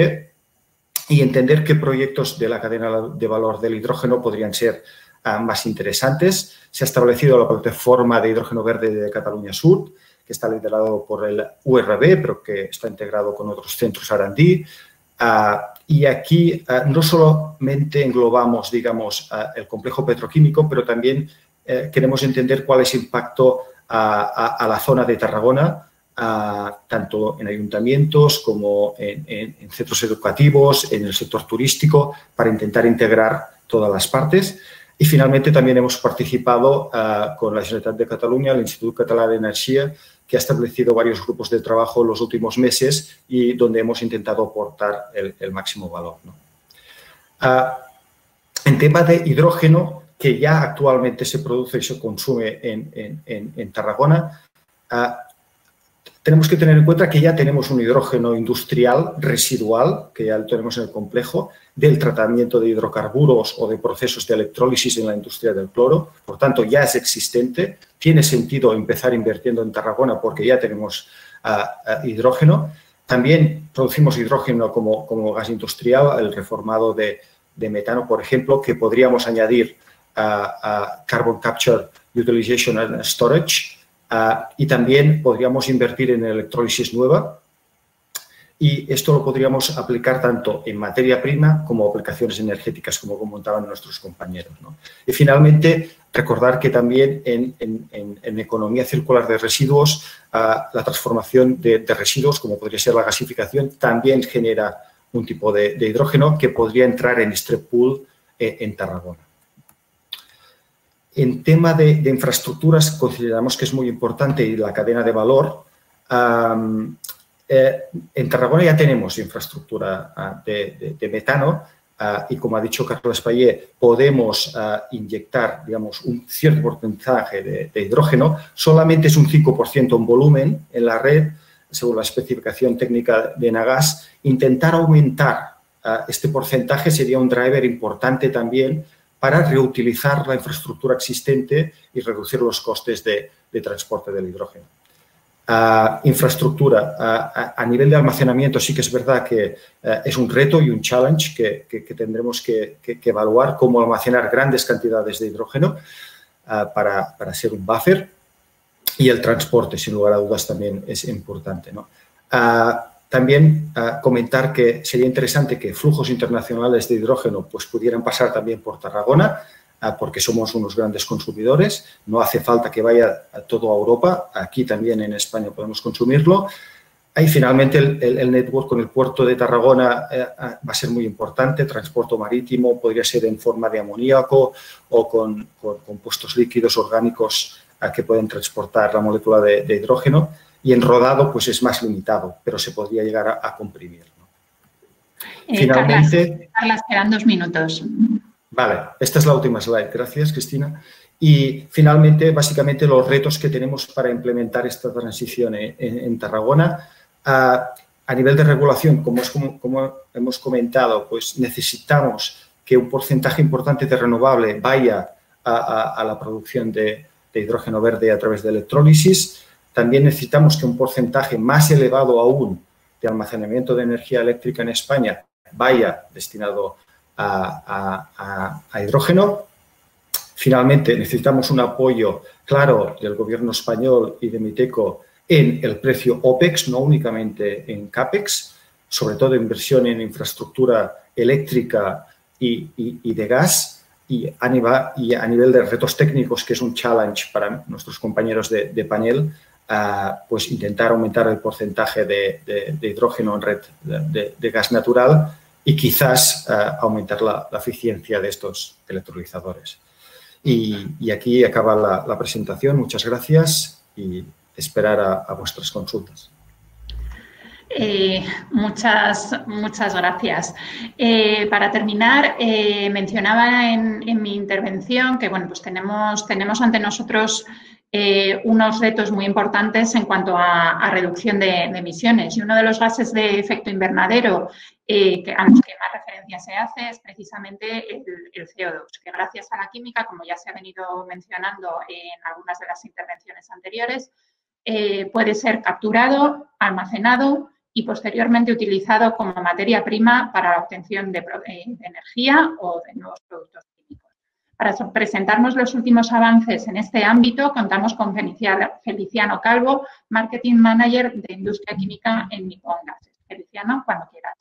y entender qué proyectos de la cadena de valor del hidrógeno podrían ser más interesantes. Se ha establecido la plataforma de hidrógeno verde de Cataluña Sud, que está liderado por el URB, pero que está integrado con otros centros R&D. Y aquí no solamente englobamos, digamos, el complejo petroquímico, pero también queremos entender cuál es el impacto a la zona de Tarragona, tanto en ayuntamientos como en centros educativos, en el sector turístico, para intentar integrar todas las partes. Y finalmente también hemos participado con la Generalitat de Cataluña, el Institut Català d'Energia, que ha establecido varios grupos de trabajo en los últimos meses y donde hemos intentado aportar el máximo valor, ¿no? En tema de hidrógeno, que ya actualmente se produce y se consume en Tarragona, tenemos que tener en cuenta que ya tenemos un hidrógeno industrial residual, que ya lo tenemos en el complejo, del tratamiento de hidrocarburos o de procesos de electrólisis en la industria del cloro. Por tanto, ya es existente. Tiene sentido empezar invirtiendo en Tarragona porque ya tenemos hidrógeno. También producimos hidrógeno como gas industrial, el reformado de metano, por ejemplo, que podríamos añadir a Carbon Capture, Utilization and Storage, y también podríamos invertir en electrólisis nueva, y esto lo podríamos aplicar tanto en materia prima como aplicaciones energéticas, como comentaban nuestros compañeros, ¿no? Y finalmente, recordar que también en economía circular de residuos, la transformación de residuos, como podría ser la gasificación, también genera un tipo de hidrógeno que podría entrar en este pool en Tarragona. En tema de infraestructuras, consideramos que es muy importante y la cadena de valor. En Tarragona ya tenemos infraestructura de metano y, como ha dicho Carlos Payé, podemos inyectar, digamos, un cierto porcentaje de hidrógeno. Solamente es un 5% en volumen en la red, según la especificación técnica de Enagas. Intentar aumentar este porcentaje sería un driver importante también para reutilizar la infraestructura existente y reducir los costes de transporte del hidrógeno. Infraestructura. A nivel de almacenamiento sí que es verdad que es un reto y un challenge que tendremos que evaluar cómo almacenar grandes cantidades de hidrógeno para ser un buffer. Y el transporte, sin lugar a dudas, también es importante, ¿no? También comentar que sería interesante que flujos internacionales de hidrógeno pues, pudieran pasar también por Tarragona, porque somos unos grandes consumidores. No hace falta que vaya a toda Europa. Aquí también en España podemos consumirlo. Y finalmente el network con el puerto de Tarragona va a ser muy importante. Transporte marítimo podría ser en forma de amoníaco o con compuestos líquidos orgánicos que pueden transportar la molécula de hidrógeno. Y en rodado pues es más limitado, pero se podría llegar a comprimir, ¿no? Finalmente, Carlas, quedan 2 minutos. Vale, esta es la última slide. Gracias, Cristina. Y finalmente, básicamente, los retos que tenemos para implementar esta transición en Tarragona. A nivel de regulación, como hemos comentado, pues necesitamos que un porcentaje importante de renovable vaya a la producción de hidrógeno verde a través de electrólisis. También necesitamos que un porcentaje más elevado aún de almacenamiento de energía eléctrica en España vaya destinado a hidrógeno. Finalmente, necesitamos un apoyo claro del Gobierno español y de MITECO en el precio OPEX, no únicamente en CAPEX, sobre todo inversión en infraestructura eléctrica y de gas. Y a nivel de retos técnicos, que es un challenge para nuestros compañeros de panel, pues intentar aumentar el porcentaje de hidrógeno en red de gas natural y quizás aumentar la eficiencia de estos electrolizadores. Y aquí acaba la presentación. Muchas gracias y esperar a vuestras consultas. Muchas gracias. Para terminar, mencionaba en mi intervención que bueno, pues tenemos ante nosotros unos retos muy importantes en cuanto a reducción de emisiones. Y uno de los gases de efecto invernadero a los que más referencia se hace es precisamente el CO2, que gracias a la química, como ya se ha venido mencionando en algunas de las intervenciones anteriores, puede ser capturado, almacenado y posteriormente utilizado como materia prima para la obtención de energía o de nuevos productos químicos. Para presentarnos los últimos avances en este ámbito, contamos con Feliciano Calvo, Marketing Manager de Industria Química en Nippon Gases. Feliciano, cuando quieras.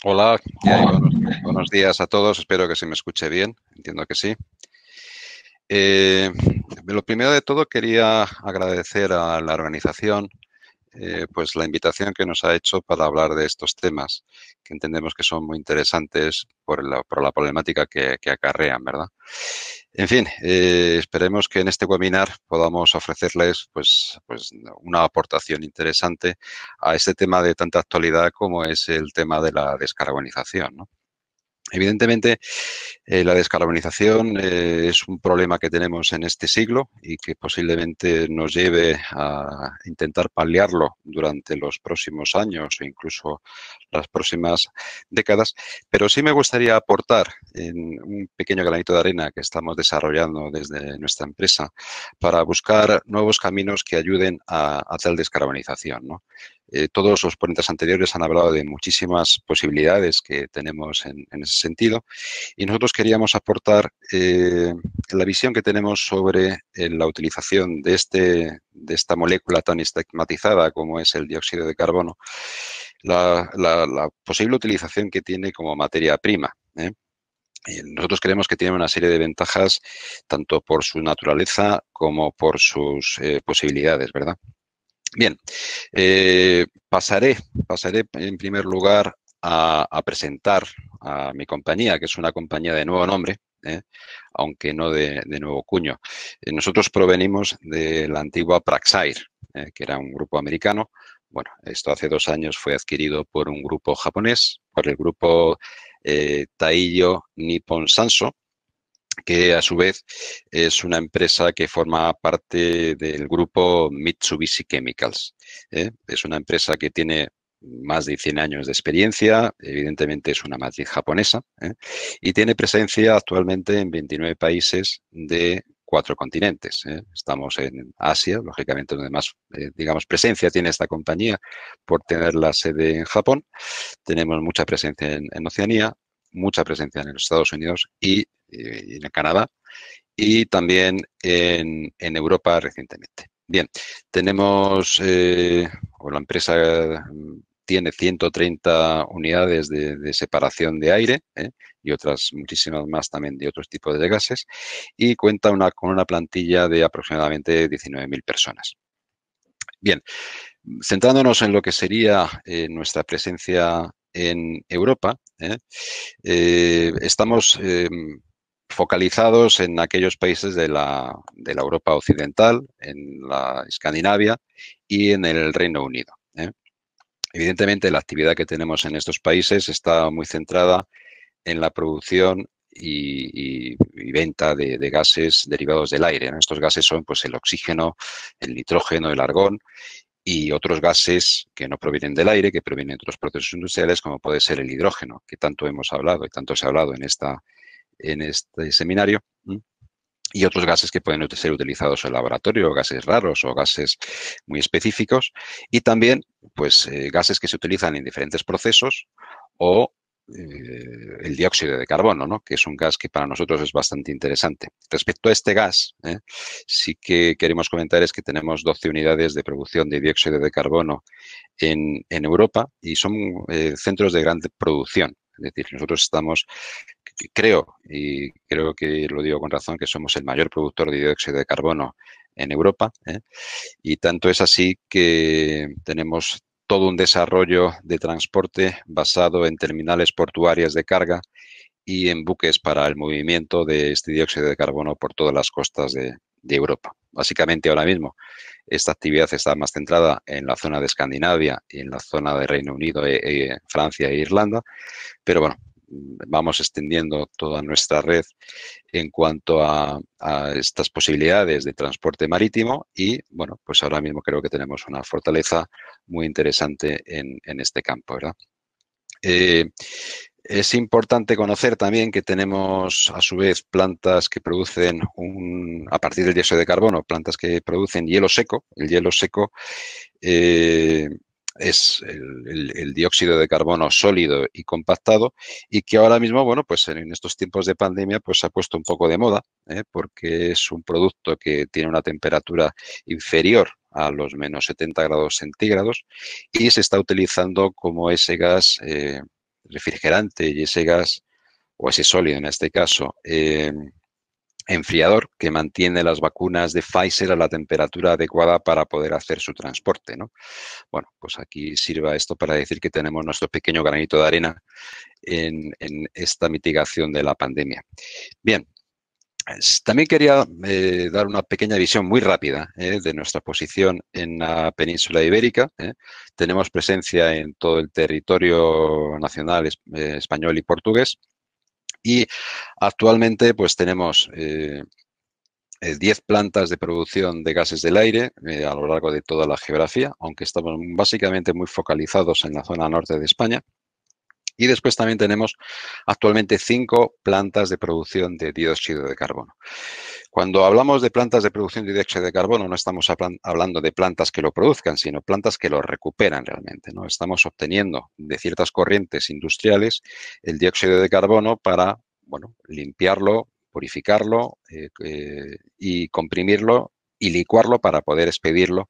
Hola, buenos días a todos. Espero que se me escuche bien. Entiendo que sí. Lo primero de todo, quería agradecer a la organización pues la invitación que nos ha hecho para hablar de estos temas, que entendemos que son muy interesantes por la problemática que acarrean, ¿verdad? En fin, esperemos que en este webinar podamos ofrecerles pues una aportación interesante a este tema de tanta actualidad como es el tema de la descarbonización, ¿no? Evidentemente, la descarbonización es un problema que tenemos en este siglo y que posiblemente nos lleve a intentar paliarlo durante los próximos años o incluso las próximas décadas. Pero sí me gustaría aportar en un pequeño granito de arena que estamos desarrollando desde nuestra empresa para buscar nuevos caminos que ayuden a tal descarbonización, ¿no? Todos los ponentes anteriores han hablado de muchísimas posibilidades que tenemos en ese sentido y nosotros queríamos aportar la visión que tenemos sobre la utilización de esta molécula tan estigmatizada como es el dióxido de carbono, la posible utilización que tiene como materia prima. Nosotros creemos que tiene una serie de ventajas tanto por su naturaleza como por sus posibilidades, ¿verdad? Bien, pasaré en primer lugar a presentar a mi compañía, que es una compañía de nuevo nombre, aunque no de nuevo cuño. Nosotros provenimos de la antigua Praxair, que era un grupo americano. Bueno, esto hace 2 años fue adquirido por un grupo japonés, por el grupo Taiyo Nippon Sanso, que a su vez es una empresa que forma parte del grupo Mitsubishi Chemicals. Es una empresa que tiene más de 100 años de experiencia, evidentemente es una matriz japonesa, y tiene presencia actualmente en 29 países de 4 continentes. Estamos en Asia, lógicamente, donde más, digamos, presencia tiene esta compañía por tener la sede en Japón. Tenemos mucha presencia en Oceanía, mucha presencia en los Estados Unidos y en Canadá y también en Europa recientemente. Bien, tenemos, o la empresa tiene 130 unidades de separación de aire y otras muchísimas más también de otros tipos de gases y cuenta con una plantilla de aproximadamente 19.000 personas. Bien, centrándonos en lo que sería nuestra presencia en Europa, estamos focalizados en aquellos países de la Europa occidental, en la Escandinavia y en el Reino Unido. Evidentemente, la actividad que tenemos en estos países está muy centrada en la producción y venta de gases derivados del aire, ¿no? Estos gases son pues, el oxígeno, el nitrógeno, el argón y otros gases que no provienen del aire, que provienen de otros procesos industriales, como puede ser el hidrógeno, que tanto hemos hablado y tanto se ha hablado en este seminario, y otros gases que pueden ser utilizados en el laboratorio, gases raros o gases muy específicos, y también pues, gases que se utilizan en diferentes procesos o el dióxido de carbono, ¿no? Que es un gas que para nosotros es bastante interesante. Respecto a este gas, sí que queremos comentar es que tenemos 12 unidades de producción de dióxido de carbono en Europa y son centros de gran producción. Es decir, nosotros estamos, creo que lo digo con razón, que somos el mayor productor de dióxido de carbono en Europa, y tanto es así que tenemos todo un desarrollo de transporte basado en terminales portuarias de carga y en buques para el movimiento de este dióxido de carbono por todas las costas de Europa. Básicamente ahora mismo esta actividad está más centrada en la zona de Escandinavia y en la zona de Reino Unido, Francia e Irlanda, pero bueno, vamos extendiendo toda nuestra red en cuanto a estas posibilidades de transporte marítimo y, bueno, pues ahora mismo creo que tenemos una fortaleza muy interesante en este campo, ¿verdad? Es importante conocer también que tenemos, a su vez, plantas que producen, a partir del dióxido de carbono, plantas que producen hielo seco. El hielo seco es el dióxido de carbono sólido y compactado y que ahora mismo, bueno, pues en estos tiempos de pandemia, pues se ha puesto un poco de moda, porque es un producto que tiene una temperatura inferior a los menos 70 grados centígrados y se está utilizando como ese gas refrigerante y ese gas, o ese sólido en este caso, enfriador que mantiene las vacunas de Pfizer a la temperatura adecuada para poder hacer su transporte, ¿no? Bueno, pues aquí sirva esto para decir que tenemos nuestro pequeño granito de arena en esta mitigación de la pandemia. Bien, también quería dar una pequeña visión muy rápida de nuestra posición en la península ibérica. Tenemos presencia en todo el territorio nacional español y portugués. Y actualmente pues tenemos 10 plantas de producción de gases del aire a lo largo de toda la geografía, aunque estamos básicamente muy focalizados en la zona norte de España. Y después también tenemos actualmente 5 plantas de producción de dióxido de carbono. Cuando hablamos de plantas de producción de dióxido de carbono, no estamos hablando de plantas que lo produzcan, sino plantas que lo recuperan realmente, ¿no? Estamos obteniendo de ciertas corrientes industriales el dióxido de carbono para, bueno, limpiarlo, purificarlo y comprimirlo y licuarlo para poder expedirlo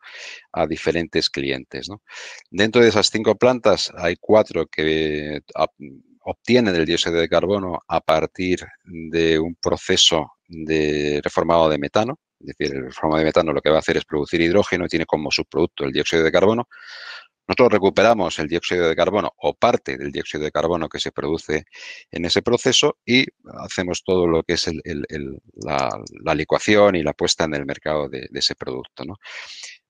a diferentes clientes, ¿no? Dentro de esas 5 plantas hay 4 que obtienen el dióxido de carbono a partir de un proceso de reformado de metano. Es decir, el reformado de metano lo que va a hacer es producir hidrógeno y tiene como subproducto el dióxido de carbono. Nosotros recuperamos el dióxido de carbono o parte del dióxido de carbono que se produce en ese proceso y hacemos todo lo que es la licuación y la puesta en el mercado de ese producto, ¿no?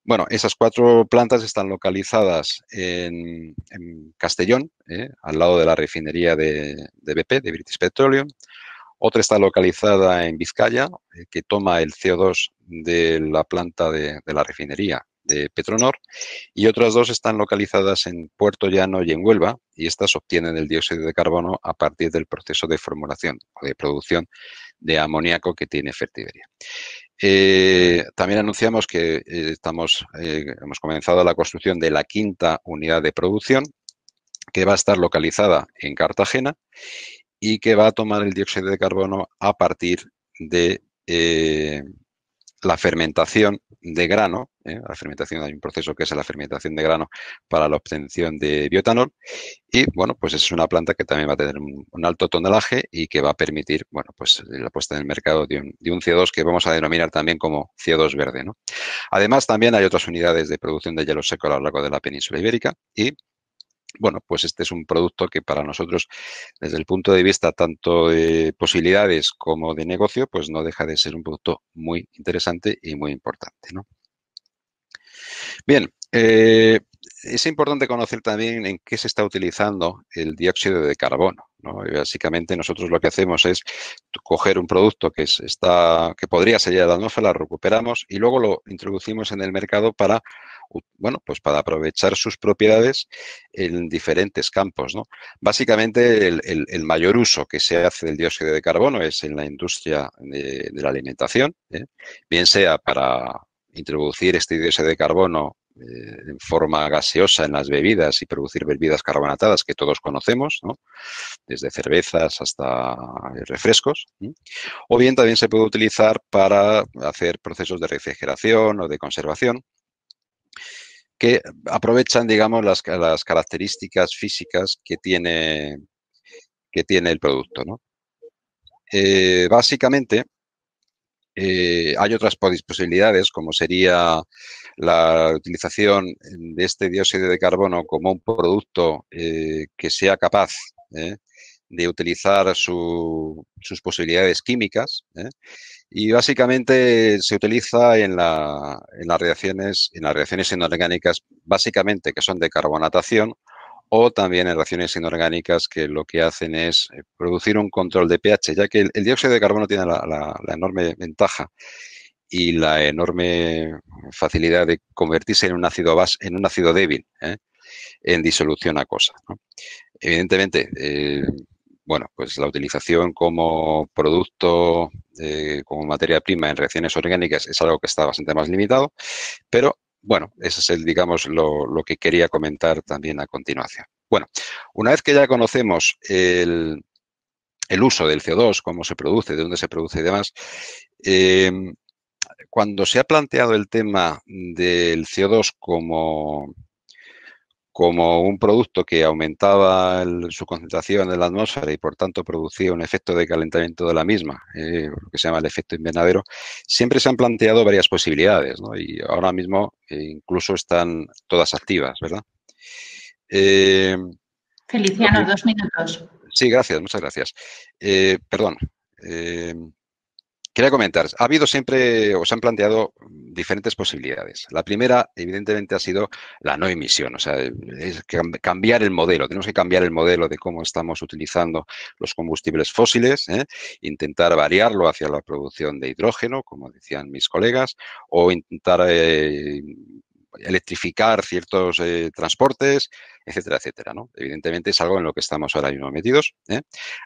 Bueno, esas 4 plantas están localizadas en Castellón, al lado de la refinería de BP, de British Petroleum. Otra está localizada en Vizcaya, que toma el CO2 de la planta de la refinería de Petronor, y otras 2 están localizadas en Puerto Llano y en Huelva, y estas obtienen el dióxido de carbono a partir del proceso de formulación o de producción de amoníaco que tiene Fertiberia. También anunciamos que hemos comenzado la construcción de la 5ª unidad de producción, que va a estar localizada en Cartagena y que va a tomar el dióxido de carbono a partir de la fermentación de grano. La fermentación, hay un proceso que es la fermentación de grano para la obtención de bioetanol. Y, bueno, pues es una planta que también va a tener un alto tonelaje y que va a permitir, bueno, pues la puesta en el mercado de un CO2 que vamos a denominar también como CO2 verde, ¿no? Además, también hay otras unidades de producción de hielo seco a lo largo de la península ibérica y, bueno, pues este es un producto que para nosotros, desde el punto de vista tanto de posibilidades como de negocio, pues no deja de ser un producto muy interesante y muy importante, ¿no? Bien, es importante conocer también en qué se está utilizando el dióxido de carbono, ¿no? Y básicamente nosotros lo que hacemos es coger un producto que podría salir a la atmósfera, lo recuperamos y luego lo introducimos en el mercado para, bueno, pues para aprovechar sus propiedades en diferentes campos, ¿no? Básicamente el mayor uso que se hace del dióxido de carbono es en la industria de la alimentación, bien sea para introducir este dióxido de carbono en forma gaseosa en las bebidas y producir bebidas carbonatadas que todos conocemos, ¿no? Desde cervezas hasta refrescos. O bien también se puede utilizar para hacer procesos de refrigeración o de conservación que aprovechan, digamos, las características físicas que tiene el producto, ¿no? Básicamente, hay otras posibilidades, como sería la utilización de este dióxido de carbono como un producto que sea capaz de utilizar sus posibilidades químicas. Y básicamente se utiliza en las reacciones inorgánicas, básicamente que son de carbonatación, o también en reacciones inorgánicas que lo que hacen es producir un control de pH, ya que el dióxido de carbono tiene la enorme ventaja y la enorme facilidad de convertirse en un ácido débil, en disolución acuosa, ¿no? Evidentemente, bueno, pues la utilización como producto, como materia prima en reacciones orgánicas es algo que está bastante más limitado, pero bueno, ese es digamos, lo que quería comentar también a continuación. Bueno, una vez que ya conocemos el uso del CO2, cómo se produce, de dónde se produce y demás, cuando se ha planteado el tema del CO2 como un producto que aumentaba su concentración en la atmósfera y por tanto producía un efecto de calentamiento de la misma, lo que se llama el efecto invernadero, siempre se han planteado varias posibilidades, ¿no? Y ahora mismo incluso están todas activas, ¿verdad? Feliciano, 2 minutos. Sí, gracias, muchas gracias. Perdón. quería comentar, ha habido siempre, o se han planteado diferentes posibilidades. La primera, evidentemente, ha sido la no emisión, o sea, es cambiar el modelo. Tenemos que cambiar el modelo de cómo estamos utilizando los combustibles fósiles, intentar variarlo hacia la producción de hidrógeno, como decían mis colegas, o intentar electrificar ciertos transportes, etcétera, etcétera, ¿no? Evidentemente es algo en lo que estamos ahora mismo metidos.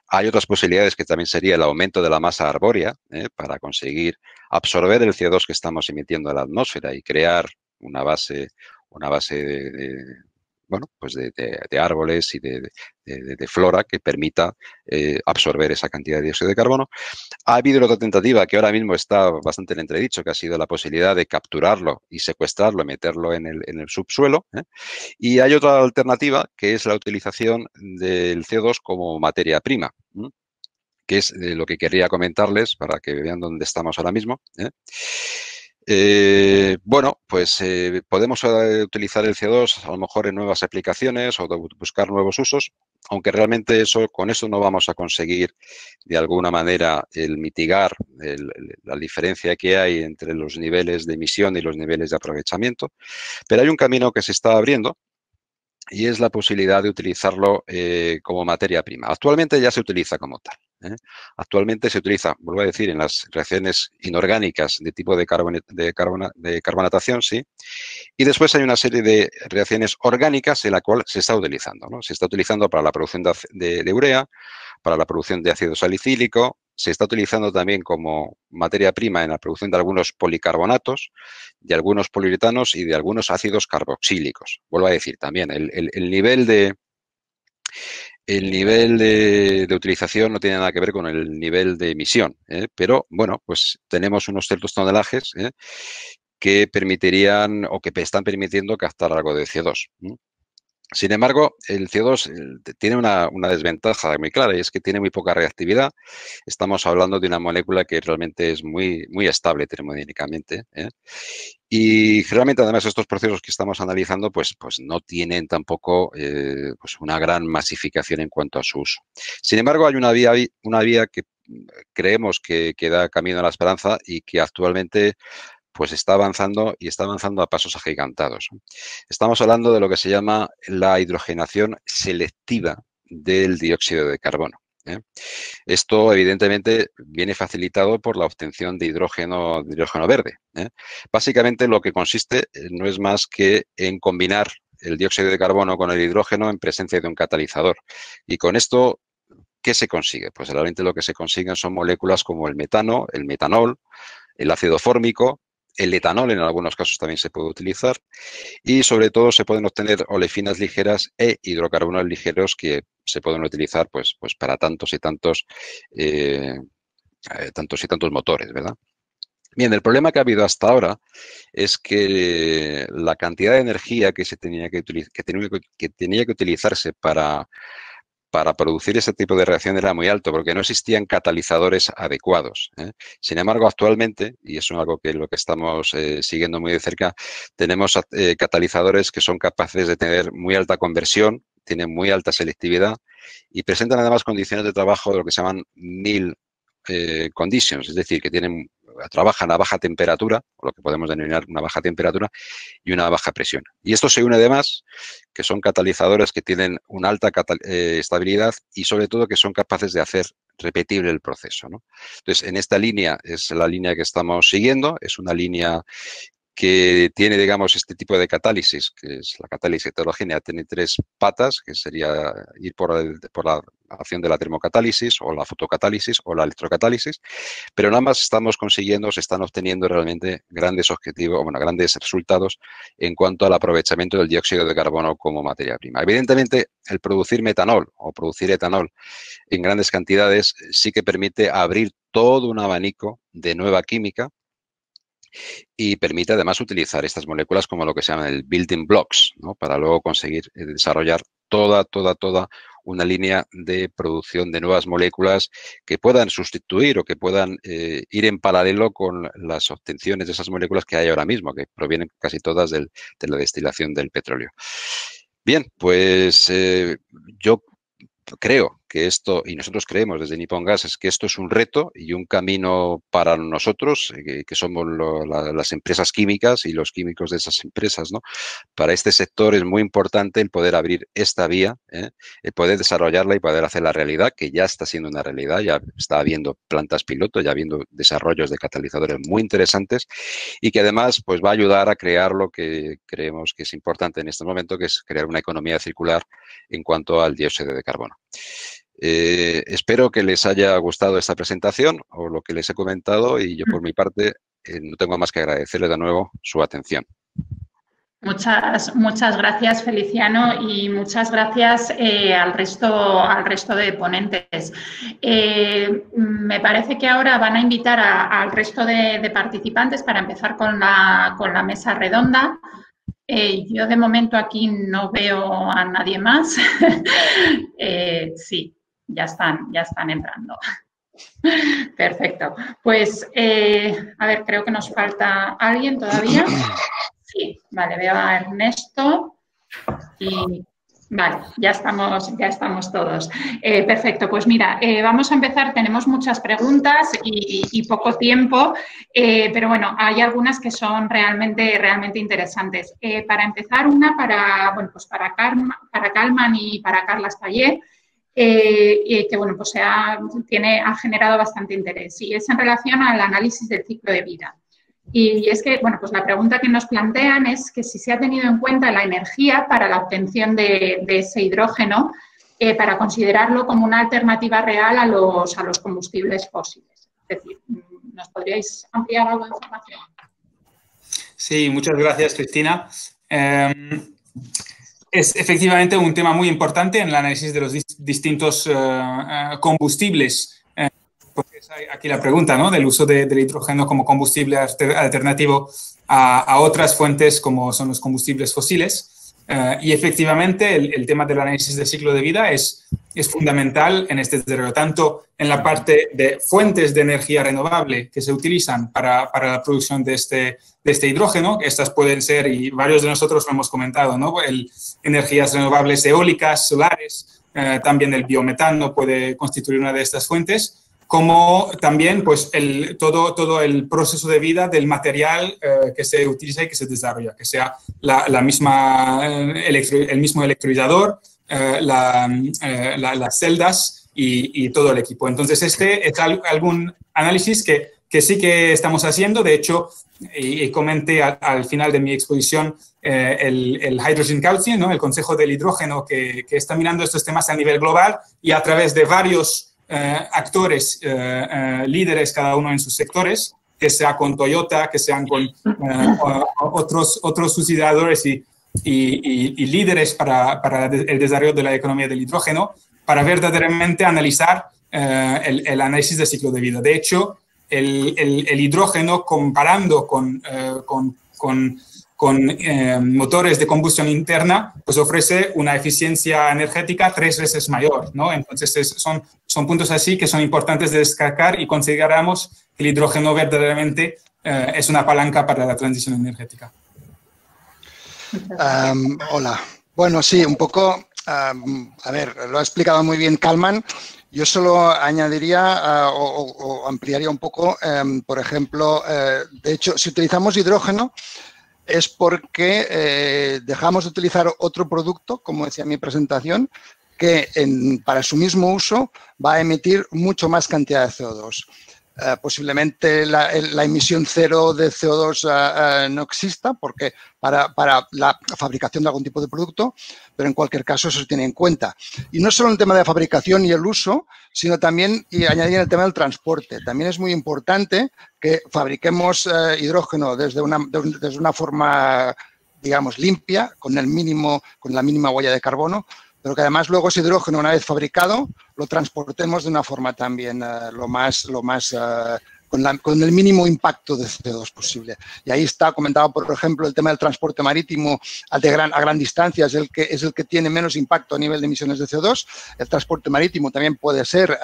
Hay otras posibilidades que también sería el aumento de la masa arbórea para conseguir absorber el CO2 que estamos emitiendo a la atmósfera y crear una base bueno, pues de árboles y de flora que permita absorber esa cantidad de dióxido de carbono. Ha habido otra tentativa que ahora mismo está bastante en entredicho, que ha sido la posibilidad de capturarlo y secuestrarlo y meterlo en el subsuelo. Y hay otra alternativa, que es la utilización del CO2 como materia prima, que es lo que quería comentarles para que vean dónde estamos ahora mismo. Bueno, pues podemos utilizar el CO2 a lo mejor en nuevas aplicaciones o buscar nuevos usos, aunque realmente con eso no vamos a conseguir de alguna manera el mitigar la diferencia que hay entre los niveles de emisión y los niveles de aprovechamiento. Pero hay un camino que se está abriendo y es la posibilidad de utilizarlo como materia prima. Actualmente ya se utiliza como tal. Actualmente se utiliza, vuelvo a decir, en las reacciones inorgánicas de tipo de carbonatación, sí. Y después hay una serie de reacciones orgánicas en la cual se está utilizando, ¿no? Se está utilizando para la producción de urea, para la producción de ácido salicílico, se está utilizando también como materia prima en la producción de algunos policarbonatos, de algunos poliuretanos y de algunos ácidos carboxílicos. Vuelvo a decir también, el nivel de utilización no tiene nada que ver con el nivel de emisión, pero bueno, pues tenemos unos ciertos tonelajes que permitirían o que están permitiendo captar algo de CO2. Sin embargo, el CO2 tiene una desventaja muy clara y es que tiene muy poca reactividad. Estamos hablando de una molécula que realmente es muy, muy estable termodinámicamente. Y generalmente, además, estos procesos que estamos analizando pues no tienen tampoco pues una gran masificación en cuanto a su uso. Sin embargo, hay una vía que creemos que da camino a la esperanza y que actualmente pues está avanzando y está avanzando a pasos agigantados. Estamos hablando de lo que se llama la hidrogenación selectiva del dióxido de carbono. Esto, evidentemente, viene facilitado por la obtención de hidrógeno verde. Básicamente, lo que consiste no es más que en combinar el dióxido de carbono con el hidrógeno en presencia de un catalizador. Y con esto, ¿qué se consigue? Pues realmente lo que se consiguen son moléculas como el metano, el metanol, el ácido fórmico, el etanol en algunos casos también se puede utilizar y sobre todo se pueden obtener olefinas ligeras e hidrocarburos ligeros que se pueden utilizar pues para tantos y tantos motores, ¿verdad? Bien, el problema que ha habido hasta ahora es que la cantidad de energía que tenía que utilizarse para producir ese tipo de reacción era muy alto porque no existían catalizadores adecuados. Sin embargo, actualmente, y eso es algo que lo que estamos siguiendo muy de cerca, tenemos catalizadores que son capaces de tener muy alta conversión, tienen muy alta selectividad y presentan además condiciones de trabajo de lo que se llaman mild conditions, es decir, que trabajan a baja temperatura, o lo que podemos denominar una baja temperatura, y una baja presión. Y esto se une además que son catalizadores que tienen una alta estabilidad y sobre todo que son capaces de hacer repetible el proceso, ¿no? Entonces, en esta línea es la línea que estamos siguiendo, es una línea que tiene, digamos, este tipo de catálisis, que es la catálisis heterogénea, tiene tres patas, que sería ir por la acción de la termocatálisis o la fotocatálisis o la electrocatálisis, pero en ambas estamos consiguiendo, se están obteniendo realmente grandes objetivos, grandes resultados en cuanto al aprovechamiento del dióxido de carbono como materia prima. Evidentemente, el producir metanol o producir etanol en grandes cantidades sí que permite abrir todo un abanico de nueva química y permite además utilizar estas moléculas como lo que se llama el building blocks, ¿no? Para luego conseguir desarrollar toda una línea de producción de nuevas moléculas que puedan sustituir o que puedan ir en paralelo con las obtenciones de esas moléculas que hay ahora mismo, que provienen casi todas de la destilación del petróleo. Bien, pues yo creo que esto, y nosotros creemos desde Nippon Gas, es que esto es un reto y un camino para nosotros, que somos las empresas químicas y los químicos de esas empresas, ¿no? Para este sector es muy importante el poder abrir esta vía, el poder desarrollarla y poder hacerla realidad, que ya está siendo una realidad, ya está habiendo plantas piloto, ya habiendo desarrollos de catalizadores muy interesantes y que además pues, va a ayudar a crear lo que creemos que es importante en este momento, que es crear una economía circular en cuanto al dióxido de carbono. Espero que les haya gustado esta presentación o lo que les he comentado y yo por mi parte no tengo más que agradecerles de nuevo su atención. Muchas gracias, Feliciano, y muchas gracias al resto de ponentes. Me parece que ahora van a invitar al resto de participantes para empezar con la mesa redonda. Yo de momento aquí no veo a nadie más. Sí, ya están entrando. Perfecto. Pues, a ver, creo que nos falta alguien todavía. Sí, vale, veo a Ernesto y vale, ya estamos todos. Perfecto, pues mira, vamos a empezar, tenemos muchas preguntas y poco tiempo, pero bueno, hay algunas que son realmente interesantes. Para empezar, una para Kalman y para Carla Espallé, que bueno, pues ha generado bastante interés y es en relación al análisis del ciclo de vida. Y es que, bueno, pues la pregunta que nos plantean es que si se ha tenido en cuenta la energía para la obtención de ese hidrógeno para considerarlo como una alternativa real a los combustibles fósiles. Es decir, ¿nos podríais ampliar algo de información? Sí, muchas gracias, Cristina. Es efectivamente un tema muy importante en el análisis de los distintos combustibles. Porque es aquí la pregunta, ¿no? Del uso del hidrógeno como combustible alternativo a otras fuentes como son los combustibles fósiles. Y efectivamente el tema del análisis del ciclo de vida es fundamental en este desarrollo, tanto en la parte de fuentes de energía renovable que se utilizan para la producción de este hidrógeno. Estas pueden ser, y varios de nosotros lo hemos comentado, ¿no? Energías renovables eólicas, solares, también el biometano puede constituir una de estas fuentes, como también pues, todo el proceso de vida del material que se utiliza y que se desarrolla, que sea el mismo electrolizador, las celdas y todo el equipo. Entonces, este es algún análisis que sí que estamos haciendo. De hecho, y comenté al final de mi exposición el Hydrogen Council, ¿no? El Consejo del Hidrógeno, que está mirando estos temas a nivel global y a través de varios actores líderes, cada uno en sus sectores, que sea con Toyota, que sean con otros subsidiadores y líderes para el desarrollo de la economía del hidrógeno, para verdaderamente analizar el análisis de ciclo de vida. De hecho, el hidrógeno, comparando con motores de combustión interna, pues ofrece una eficiencia energética 3 veces mayor, ¿no? Entonces, son puntos así que son importantes de destacar y consideramos que el hidrógeno verdaderamente es una palanca para la transición energética. Hola. Bueno, sí, un poco, a ver, lo ha explicado muy bien Kalman. Yo solo añadiría o ampliaría un poco, por ejemplo, de hecho, si utilizamos hidrógeno, es porque dejamos de utilizar otro producto, como decía en mi presentación, que para su mismo uso va a emitir mucho más cantidad de CO2. Posiblemente la emisión cero de CO2 no exista porque para la fabricación de algún tipo de producto, pero en cualquier caso eso se tiene en cuenta. Y no solo el tema de la fabricación y el uso, sino también, y añadir el tema del transporte. También es muy importante que fabriquemos hidrógeno desde una forma, digamos, limpia, con la mínima huella de carbono, pero que además luego ese hidrógeno, una vez fabricado, lo transportemos de una forma también lo más con el mínimo impacto de CO2 posible. Y ahí está comentado, por ejemplo, el tema del transporte marítimo a gran distancia, es el que tiene menos impacto a nivel de emisiones de CO2. El transporte marítimo también puede ser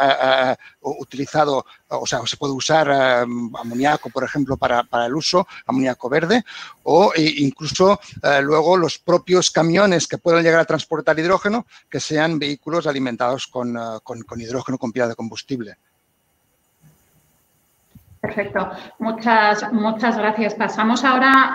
utilizado, o sea, se puede usar amoníaco, por ejemplo, para el uso, amoníaco verde, o incluso luego los propios camiones que pueden llegar a transportar hidrógeno, que sean vehículos alimentados con hidrógeno, con pila de combustible. Perfecto. Muchas gracias. Pasamos ahora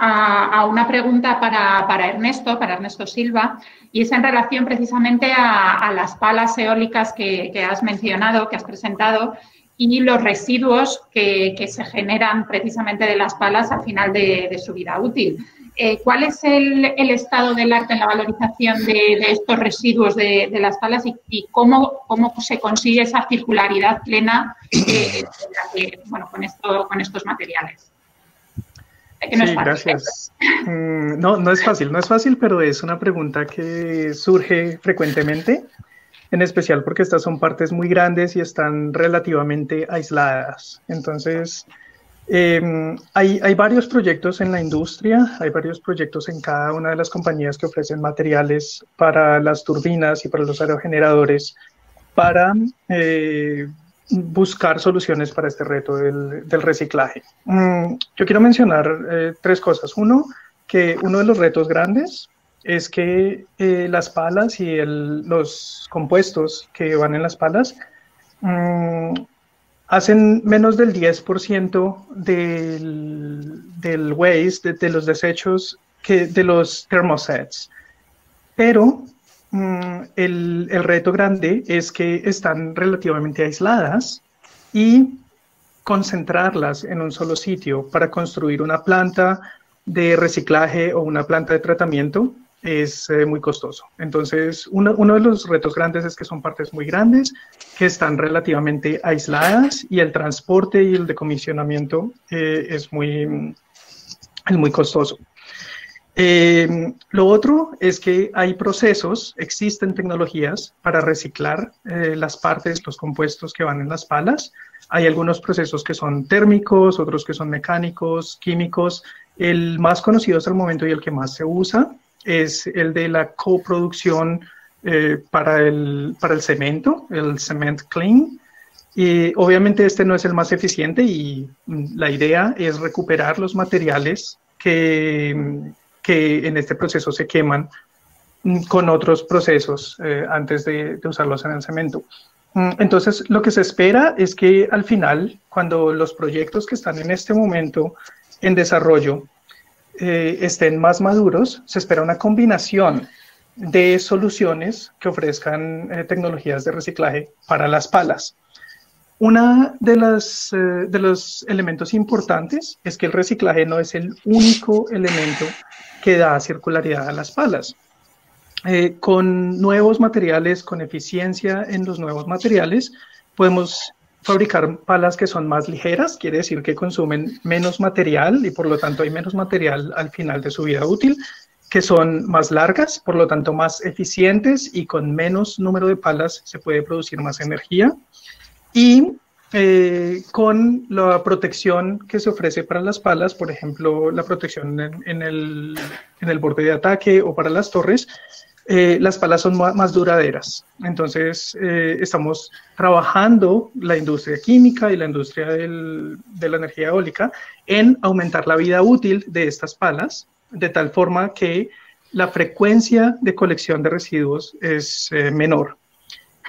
a una pregunta para Ernesto Silva, y es en relación precisamente a las palas eólicas que has mencionado, que has presentado, y los residuos que se generan precisamente de las palas al final de su vida útil. ¿Cuál es el estado del arte en la valorización de estos residuos de las palas y cómo se consigue esa circularidad plena con estos materiales? Sí, gracias. No es fácil, pero es una pregunta que surge frecuentemente, en especial porque estas son partes muy grandes y están relativamente aisladas. Entonces, hay varios proyectos en la industria, hay varios proyectos en cada una de las compañías que ofrecen materiales para las turbinas y para los aerogeneradores para buscar soluciones para este reto del reciclaje. Yo quiero mencionar 3 cosas. Uno, que uno de los retos grandes es que las palas y los compuestos que van en las palas hacen menos del 10% del waste, de los desechos de los thermosets. Pero el reto grande es que están relativamente aisladas y concentrarlas en un solo sitio para construir una planta de reciclaje o una planta de tratamiento es muy costoso. Entonces, uno de los retos grandes es que son partes muy grandes, que están relativamente aisladas, y el transporte y el decomisionamiento es muy costoso. Lo otro es que hay procesos, existen tecnologías para reciclar las partes, los compuestos que van en las palas. Hay algunos procesos que son térmicos, otros que son mecánicos, químicos. El más conocido hasta el momento y el que más se usa es el de la coproducción para el cemento, el cement clean. Y obviamente este no es el más eficiente, y la idea es recuperar los materiales que en este proceso se queman con otros procesos antes de usarlos en el cemento. Entonces, lo que se espera es que al final, cuando los proyectos que están en este momento en desarrollo estén más maduros, se espera una combinación de soluciones que ofrezcan tecnologías de reciclaje para las palas. Uno de los elementos importantes es que el reciclaje no es el único elemento que da circularidad a las palas. Con nuevos materiales, con eficiencia en los nuevos materiales, podemos fabricar palas que son más ligeras, quiere decir que consumen menos material y por lo tanto hay menos material al final de su vida útil, que son más largas, por lo tanto más eficientes, y con menos número de palas se puede producir más energía. Y con la protección que se ofrece para las palas, por ejemplo, la protección en el borde de ataque o para las torres, las palas son más duraderas. Entonces, estamos trabajando la industria química y la industria de la energía eólica en aumentar la vida útil de estas palas, de tal forma que la frecuencia de colección de residuos es menor.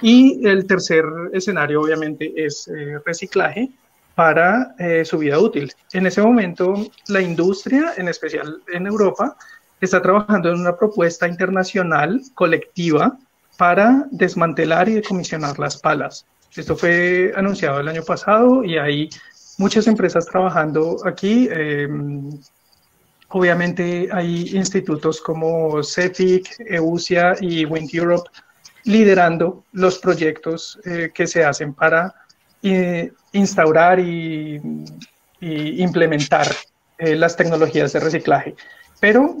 Y el tercer escenario, obviamente, es reciclaje para su vida útil. En ese momento, la industria, en especial en Europa, está trabajando en una propuesta internacional colectiva para desmantelar y decomisionar las palas. Esto fue anunciado el año pasado y hay muchas empresas trabajando aquí. Obviamente hay institutos como CEPIC, EUSIA y Wind Europe liderando los proyectos que se hacen para instaurar y implementar las tecnologías de reciclaje. Pero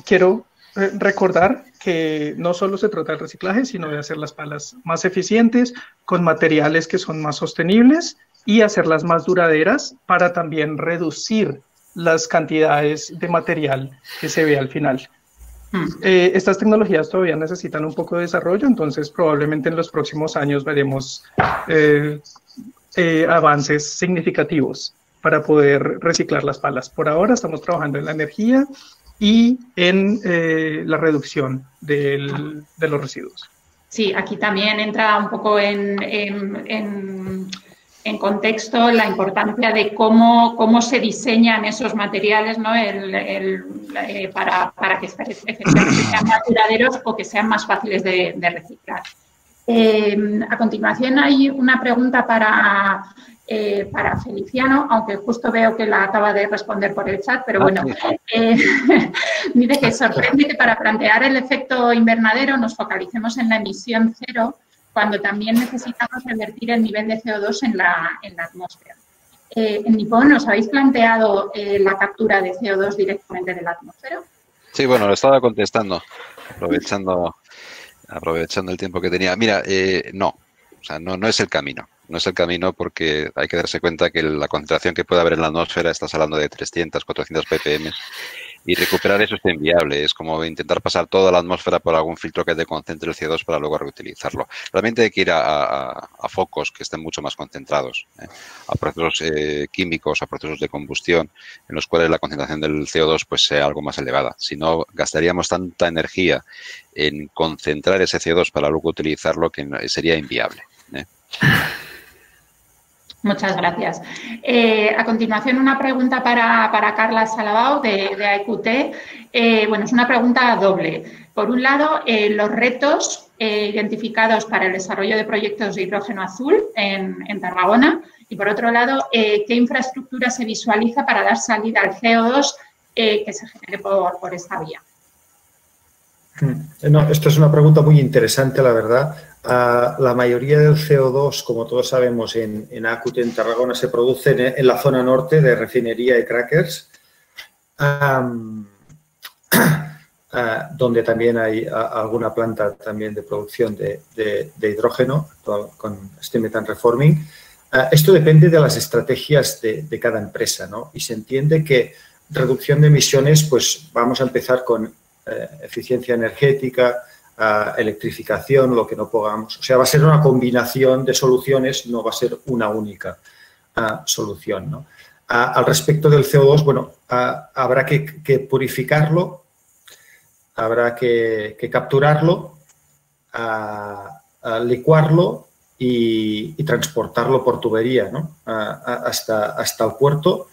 quiero recordar que no solo se trata del reciclaje, sino de hacer las palas más eficientes, con materiales que son más sostenibles y hacerlas más duraderas para también reducir las cantidades de material que se ve al final. Estas tecnologías todavía necesitan un poco de desarrollo, entonces probablemente en los próximos años veremos avances significativos para poder reciclar las palas. Por ahora estamos trabajando en la energía y en la reducción de los residuos. Sí, aquí también entra un poco en contexto la importancia de cómo se diseñan esos materiales, ¿no? Para que efectivamente sean más duraderos o que sean más fáciles de reciclar. A continuación hay una pregunta para Feliciano, aunque justo veo que la acaba de responder por el chat, pero bueno, dice que sorprende que para plantear el efecto invernadero nos focalicemos en la emisión cero, cuando también necesitamos revertir el nivel de CO2 en la atmósfera. En Nippon, ¿os habéis planteado la captura de CO2 directamente de la atmósfera? Sí, bueno, lo estaba contestando, aprovechando el tiempo que tenía. Mira, no, o sea, no es el camino. No es el camino porque hay que darse cuenta que la concentración que puede haber en la atmósfera, estás hablando de 300, 400 ppm, y recuperar eso es inviable. Es como intentar pasar toda la atmósfera por algún filtro que te concentre el CO2 para luego reutilizarlo. Realmente hay que ir a focos que estén mucho más concentrados, a procesos químicos, a procesos de combustión, en los cuales la concentración del CO2 pues sea algo más elevada. Si no, gastaríamos tanta energía en concentrar ese CO2 para luego utilizarlo que sería inviable. Muchas gracias. A continuación, una pregunta para Carla Salabao de AEQT. Bueno, es una pregunta doble. Por un lado, los retos identificados para el desarrollo de proyectos de hidrógeno azul en Tarragona. Y por otro lado, ¿qué infraestructura se visualiza para dar salida al CO2 que se genere por esta vía? No, esto es una pregunta muy interesante, la verdad. La mayoría del CO2, como todos sabemos, en AEQT, en Tarragona, se produce en la zona norte de refinería y crackers, donde también hay alguna planta también de producción de hidrógeno con steam methane reforming. Esto depende de las estrategias de cada empresa, ¿no? Y se entiende que reducción de emisiones, pues vamos a empezar con eficiencia energética, electrificación, lo que no podamos. O sea, va a ser una combinación de soluciones, no va a ser una única solución, ¿no? Al respecto del CO2, bueno, habrá que purificarlo, habrá que capturarlo, licuarlo y transportarlo por tubería, ¿no? hasta el puerto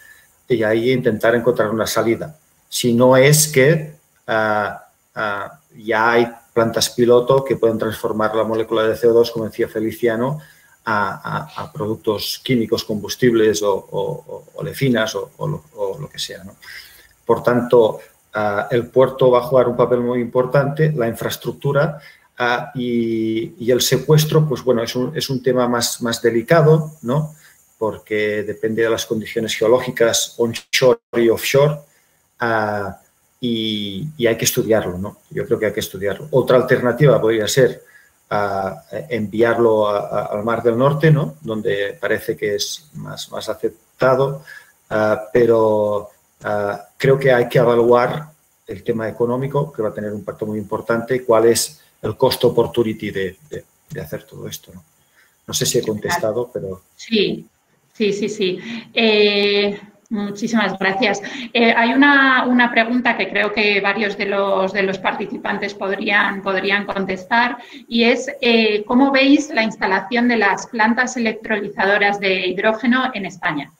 y ahí intentar encontrar una salida. Si no es que ya hay plantas piloto que pueden transformar la molécula de CO2, como decía Feliciano, a productos químicos, combustibles o olefinas o lo que sea, ¿no? Por tanto, el puerto va a jugar un papel muy importante, la infraestructura y el secuestro, pues bueno, es un tema más delicado, ¿no? Porque depende de las condiciones geológicas onshore y offshore. Y hay que estudiarlo, ¿no? Yo creo que hay que estudiarlo. Otra alternativa podría ser enviarlo al Mar del Norte, ¿no? Donde parece que es más aceptado, pero creo que hay que evaluar el tema económico, que va a tener un impacto muy importante, cuál es el costo opportunity de hacer todo esto, ¿no? No sé si he contestado, pero... Sí. Muchísimas gracias. Hay una pregunta que creo que varios de los participantes podrían contestar y es ¿cómo veis la instalación de las plantas electrolizadoras de hidrógeno en España?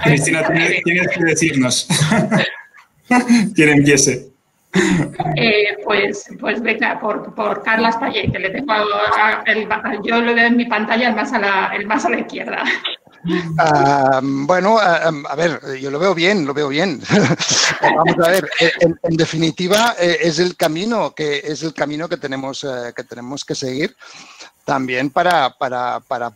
Cristina, tienes que decirnos. ¿Quién empiece? Pues venga, por Carla Espallé, que le tengo yo lo veo en mi pantalla el más a la izquierda. Bueno, a ver, yo lo veo bien. Vamos a ver, en definitiva es el camino que tenemos que seguir. también para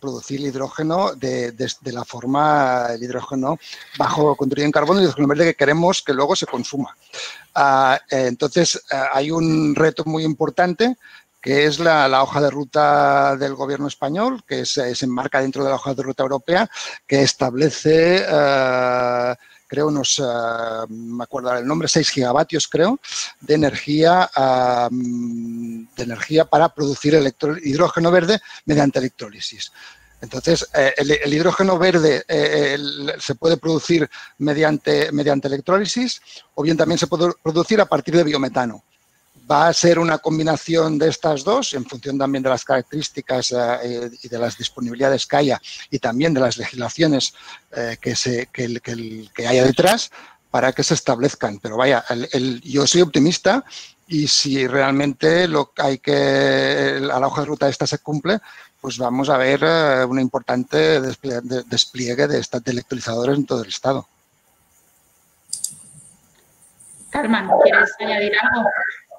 producir el hidrógeno de la forma, el hidrógeno bajo contenido en carbono, el hidrógeno verde que queremos que luego se consuma. Entonces, hay un reto muy importante que es la hoja de ruta del gobierno español, que se enmarca dentro de la hoja de ruta europea, que establece, creo, me acuerdo el nombre, 6 gigavatios, creo, de energía para producir hidrógeno verde mediante electrólisis. Entonces, el hidrógeno verde se puede producir mediante electrólisis o bien también se puede producir a partir de biometano. Va a ser una combinación de estas dos en función también de las características y de las disponibilidades que haya y también de las legislaciones que haya detrás para que se establezcan. Pero vaya, yo soy optimista y si realmente a la hoja de ruta esta se cumple, pues vamos a ver un importante despliegue de electrolizadores en todo el estado. Carmen, ¿quieres añadir algo?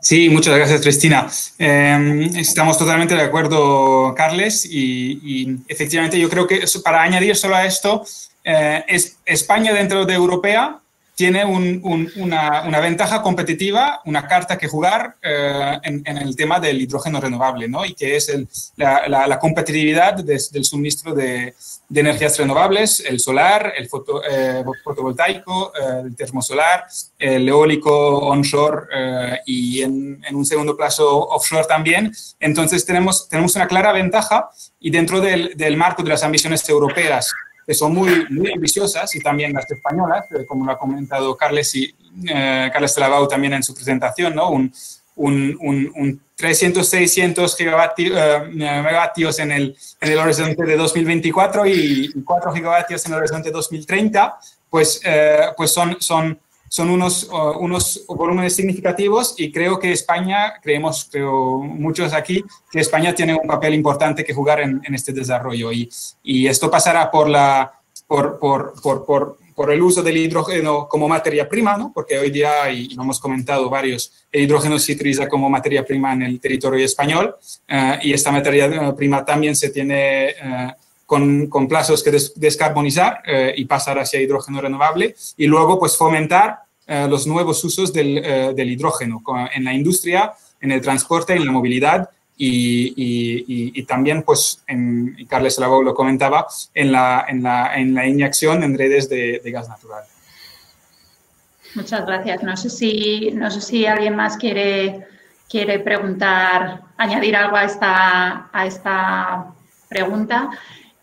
Sí, muchas gracias, Cristina. Estamos totalmente de acuerdo, Carles, y efectivamente yo creo que para añadir solo a esto, España dentro de Europea tiene una ventaja competitiva, una carta que jugar en el tema del hidrógeno renovable, ¿no? Y que es la competitividad del suministro de energías renovables, el solar, el fotovoltaico, el termosolar, el eólico onshore y en un segundo plazo offshore también. Entonces tenemos una clara ventaja y dentro del marco de las ambiciones europeas, que son muy, muy ambiciosas, y también las españolas, como lo ha comentado Carles Carles Lavau también en su presentación, ¿no? Un 300-600 megavatios en el horizonte de 2024 y 4 gigavatios en el horizonte de 2030, pues son unos volúmenes significativos, y creo que creo muchos aquí, que España tiene un papel importante que jugar en este desarrollo, y esto pasará por el uso del hidrógeno como materia prima, ¿no? Porque hoy día, y lo hemos comentado varios, el hidrógeno se utiliza como materia prima en el territorio español, y esta materia prima también se tiene con plazos que descarbonizar y pasar hacia hidrógeno renovable, y luego pues fomentar los nuevos usos del hidrógeno en la industria, en el transporte, en la movilidad y también, pues, y Carles Lavau lo comentaba, en la inyección en redes de gas natural. Muchas gracias. No sé si alguien más quiere preguntar, añadir algo a esta pregunta.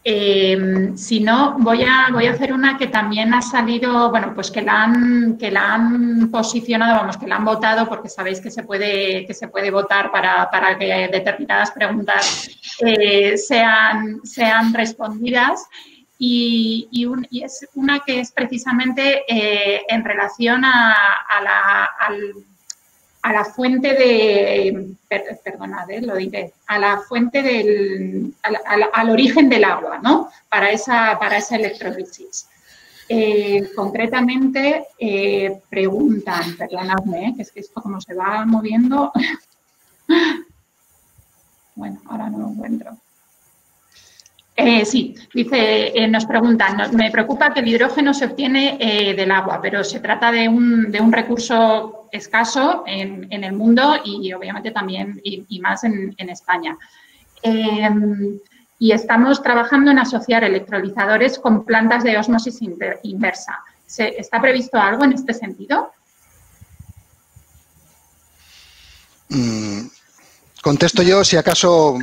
Si no, voy a hacer una que también ha salido, bueno, pues que la han posicionado, vamos, que la han votado, porque sabéis que se puede votar para que determinadas preguntas sean respondidas, y es una que es precisamente en relación a la fuente de, perdonad, lo diré, a la fuente al origen del agua, ¿no? Para esa electrólisis. Concretamente, preguntan, perdonadme, que es que esto como se va moviendo. Bueno, ahora no lo encuentro. Sí, dice, nos preguntan, me preocupa que el hidrógeno se obtiene del agua, pero se trata de un recurso escaso en el mundo y obviamente también y más en España. Y estamos trabajando en asociar electrolizadores con plantas de ósmosis inversa. ¿Está previsto algo en este sentido? Contesto yo, si acaso,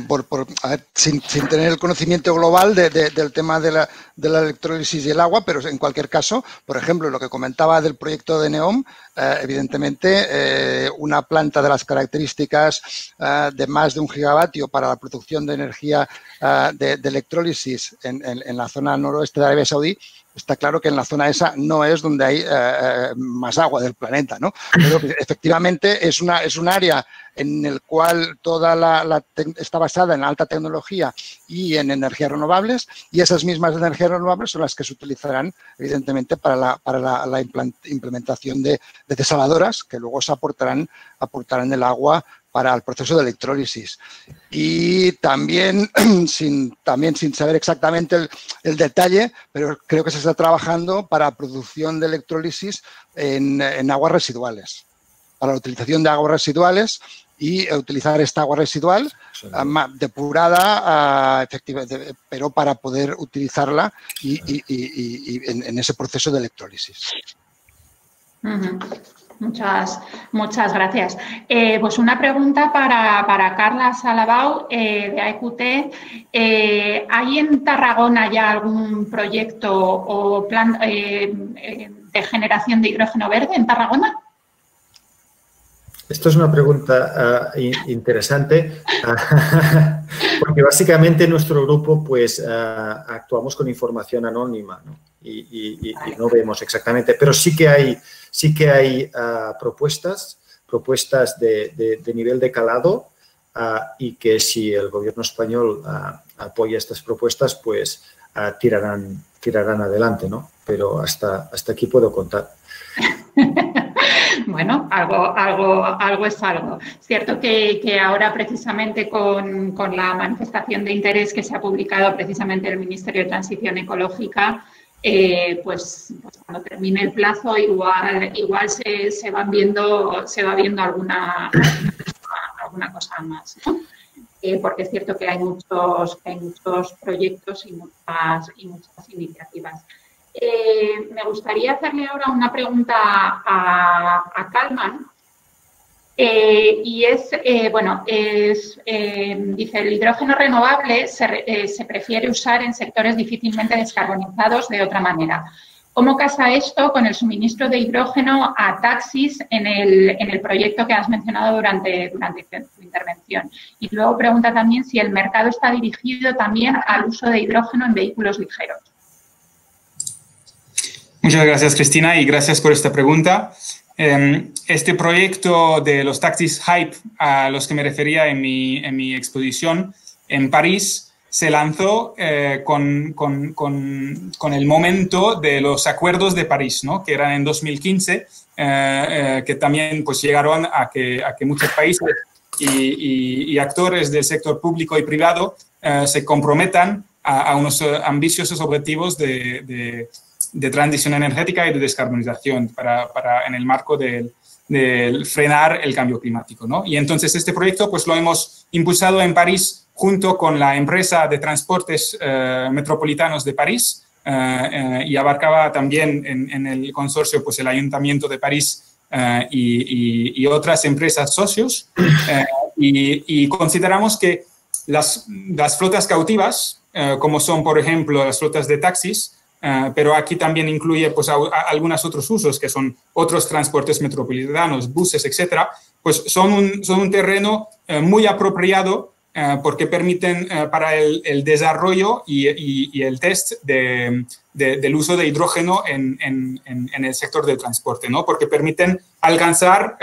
a ver, sin tener el conocimiento global del tema de la electrólisis y el agua, pero en cualquier caso, por ejemplo, lo que comentaba del proyecto de NEOM, evidentemente una planta de las características de más de 1 gigavatio para la producción de energía de electrólisis en la zona noroeste de Arabia Saudí, está claro que en la zona esa no es donde hay más agua del planeta, ¿no? Pero efectivamente es un área en el cual está basada en alta tecnología y en energías renovables, y esas mismas energías renovables son las que se utilizarán, evidentemente, para la implementación de desaladoras que luego se aportarán el agua para el proceso de electrólisis. Y también sin saber exactamente el detalle, pero creo que se está trabajando para producción de electrólisis en aguas residuales, para la utilización de aguas residuales y utilizar esta agua residual depurada, pero para poder utilizarla en ese proceso de electrólisis. Muchas gracias. Pues una pregunta para Carla Salabau, de AEQT. ¿Hay en Tarragona ya algún proyecto o plan de generación de hidrógeno verde en Tarragona? Esto es una pregunta interesante, porque básicamente en nuestro grupo pues actuamos con información anónima, ¿no? Y no vemos exactamente, pero sí que hay propuestas de nivel de calado y que si el gobierno español apoya estas propuestas, pues tirarán adelante, ¿no? Pero hasta aquí puedo contar. Bueno, algo es algo. Es cierto que ahora precisamente con la manifestación de interés que se ha publicado precisamente el Ministerio de Transición Ecológica, pues cuando termine el plazo igual se va viendo alguna cosa más, ¿no? Porque es cierto que hay muchos proyectos y muchas iniciativas. Me gustaría hacerle ahora una pregunta a Kalman, y dice, el hidrógeno renovable se prefiere usar en sectores difícilmente descarbonizados de otra manera. ¿Cómo casa esto con el suministro de hidrógeno a taxis en el proyecto que has mencionado durante tu intervención? Y luego pregunta también si el mercado está dirigido también al uso de hidrógeno en vehículos ligeros. Muchas gracias, Cristina, y gracias por esta pregunta. Este proyecto de los taxis Hype, a los que me refería en mi exposición en París, se lanzó con el momento de los acuerdos de París, ¿no? Que eran en 2015, que también pues, llegaron a que muchos países y actores del sector público y privado se comprometan a unos ambiciosos objetivos de transición energética y de descarbonización en el marco de frenar el cambio climático, ¿no? Y entonces este proyecto pues lo hemos impulsado en París junto con la empresa de transportes metropolitanos de París y abarcaba también en el consorcio pues el Ayuntamiento de París y otras empresas socios y consideramos que las flotas cautivas, como son por ejemplo las flotas de taxis, pero aquí también incluye pues, algunos otros usos, que son otros transportes metropolitanos, buses, etcétera, pues son un terreno muy apropiado porque permiten para el desarrollo y el test del uso de hidrógeno en el sector del transporte, ¿no? Porque permiten alcanzar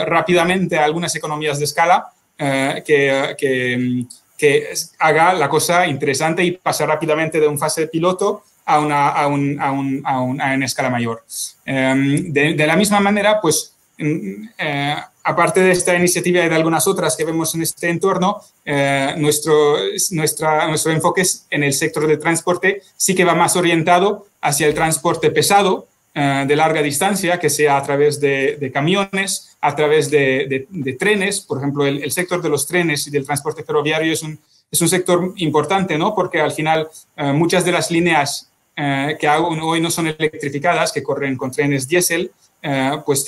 rápidamente algunas economías de escala que haga la cosa interesante y pasar rápidamente de un fase de piloto a una escala mayor. De la misma manera, pues, aparte de esta iniciativa y de algunas otras que vemos en este entorno, nuestro enfoque en el sector de transporte sí que va más orientado hacia el transporte pesado de larga distancia, que sea a través de camiones, a través de trenes. Por ejemplo, el sector de los trenes y del transporte ferroviario es un sector importante, ¿no? Porque al final muchas de las líneas que hoy no son electrificadas, que corren con trenes diésel, pues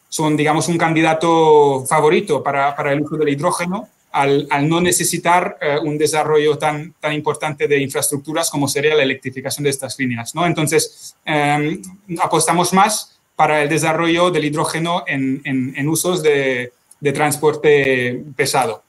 son, digamos, un candidato favorito para el uso del hidrógeno al no necesitar un desarrollo tan importante de infraestructuras como sería la electrificación de estas líneas, ¿no? Entonces, apostamos más para el desarrollo del hidrógeno en usos de transporte pesado.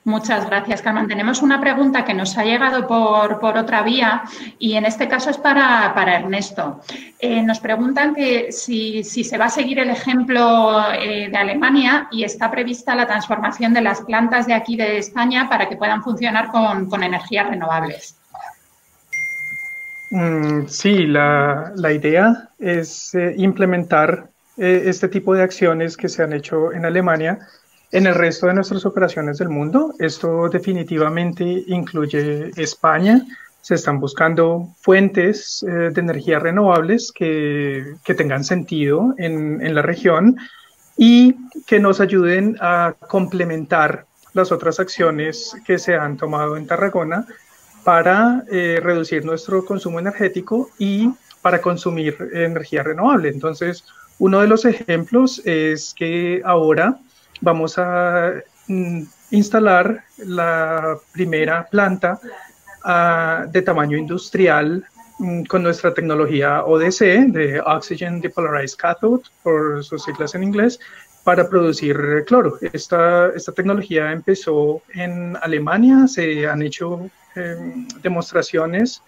Muchas gracias, Carmen. Tenemos una pregunta que nos ha llegado por otra vía y en este caso es para Ernesto. Nos preguntan que si se va a seguir el ejemplo de Alemania y está prevista la transformación de las plantas de aquí de España para que puedan funcionar con energías renovables. Sí, la idea es implementar este tipo de acciones que se han hecho en Alemania en el resto de nuestras operaciones del mundo. Esto definitivamente incluye España. Se están buscando fuentes de energía renovables que tengan sentido en la región y que nos ayuden a complementar las otras acciones que se han tomado en Tarragona para reducir nuestro consumo energético y para consumir energía renovable. Entonces, uno de los ejemplos es que ahora vamos a instalar la primera planta de tamaño industrial con nuestra tecnología ODC, de Oxygen Depolarized Cathode, por sus siglas en inglés, para producir cloro. Esta tecnología empezó en Alemania, se han hecho demostraciones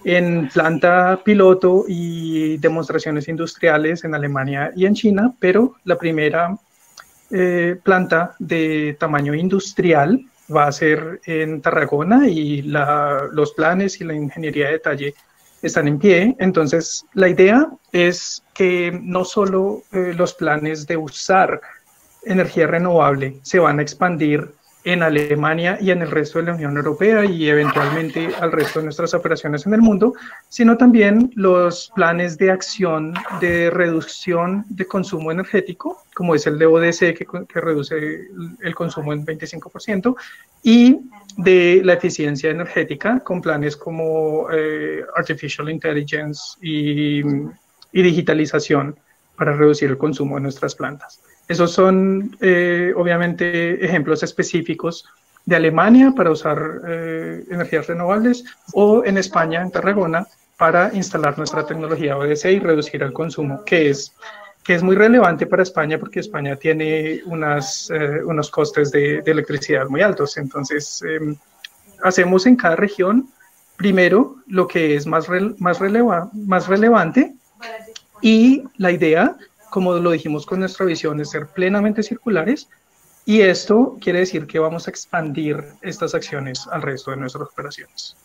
en planta piloto y demostraciones industriales en Alemania y en China, pero la primera planta de tamaño industrial va a ser en Tarragona y los planes y la ingeniería de detalle están en pie. Entonces, la idea es que no solo los planes de usar energía renovable se van a expandir en Alemania y en el resto de la Unión Europea y eventualmente al resto de nuestras operaciones en el mundo, sino también los planes de acción de reducción de consumo energético, como es el de ODC, que reduce el consumo en 25%, y de la eficiencia energética con planes como Artificial Intelligence y digitalización para reducir el consumo de nuestras plantas. Esos son, obviamente, ejemplos específicos de Alemania para usar energías renovables o en España, en Tarragona, para instalar nuestra tecnología ODC y reducir el consumo, que es muy relevante para España porque España tiene unos costes de electricidad muy altos. Entonces, hacemos en cada región, primero, lo que es más relevante y la idea, como lo dijimos con nuestra visión, es ser plenamente circulares, y esto quiere decir que vamos a expandir estas acciones al resto de nuestras operaciones.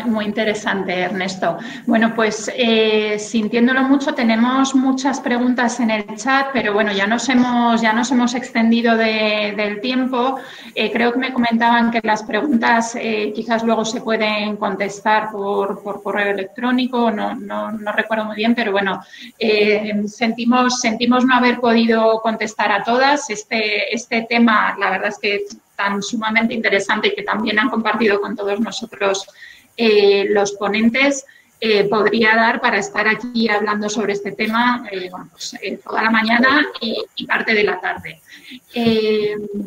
Muy interesante, Ernesto. Bueno, pues sintiéndolo mucho, tenemos muchas preguntas en el chat, pero bueno, ya nos hemos extendido del tiempo. Creo que me comentaban que las preguntas quizás luego se pueden contestar por correo electrónico, no recuerdo muy bien, pero bueno, sentimos no haber podido contestar a todas. Este tema, la verdad es que tan sumamente interesante y que también han compartido con todos nosotros los ponentes, podría dar para estar aquí hablando sobre este tema toda la mañana y parte de la tarde.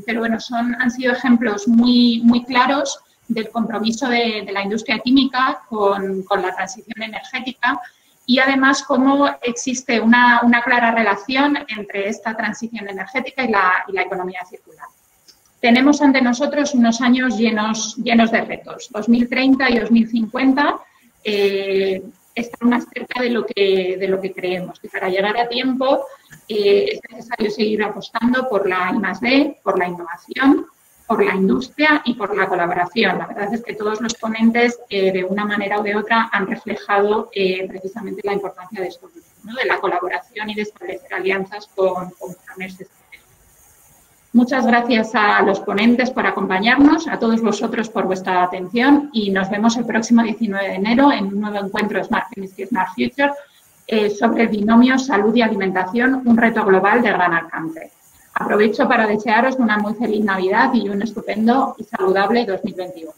Pero bueno, han sido ejemplos muy claros del compromiso de la industria química con la transición energética y además cómo existe una clara relación entre esta transición energética y la economía circular. Tenemos ante nosotros unos años llenos de retos. 2030 y 2050 están más cerca de lo que creemos. Y para llegar a tiempo es necesario seguir apostando por la I+D, por la innovación, por la industria y por la colaboración. La verdad es que todos los ponentes, de una manera u de otra, han reflejado precisamente la importancia de esto, ¿no? De la colaboración y de establecer alianzas con partners estratégicos. Muchas gracias a los ponentes por acompañarnos, a todos vosotros por vuestra atención y nos vemos el próximo 19 de enero en un nuevo encuentro Smart Chemistry, Smart Future sobre el binomio salud y alimentación, un reto global de gran alcance. Aprovecho para desearos una muy feliz Navidad y un estupendo y saludable 2021.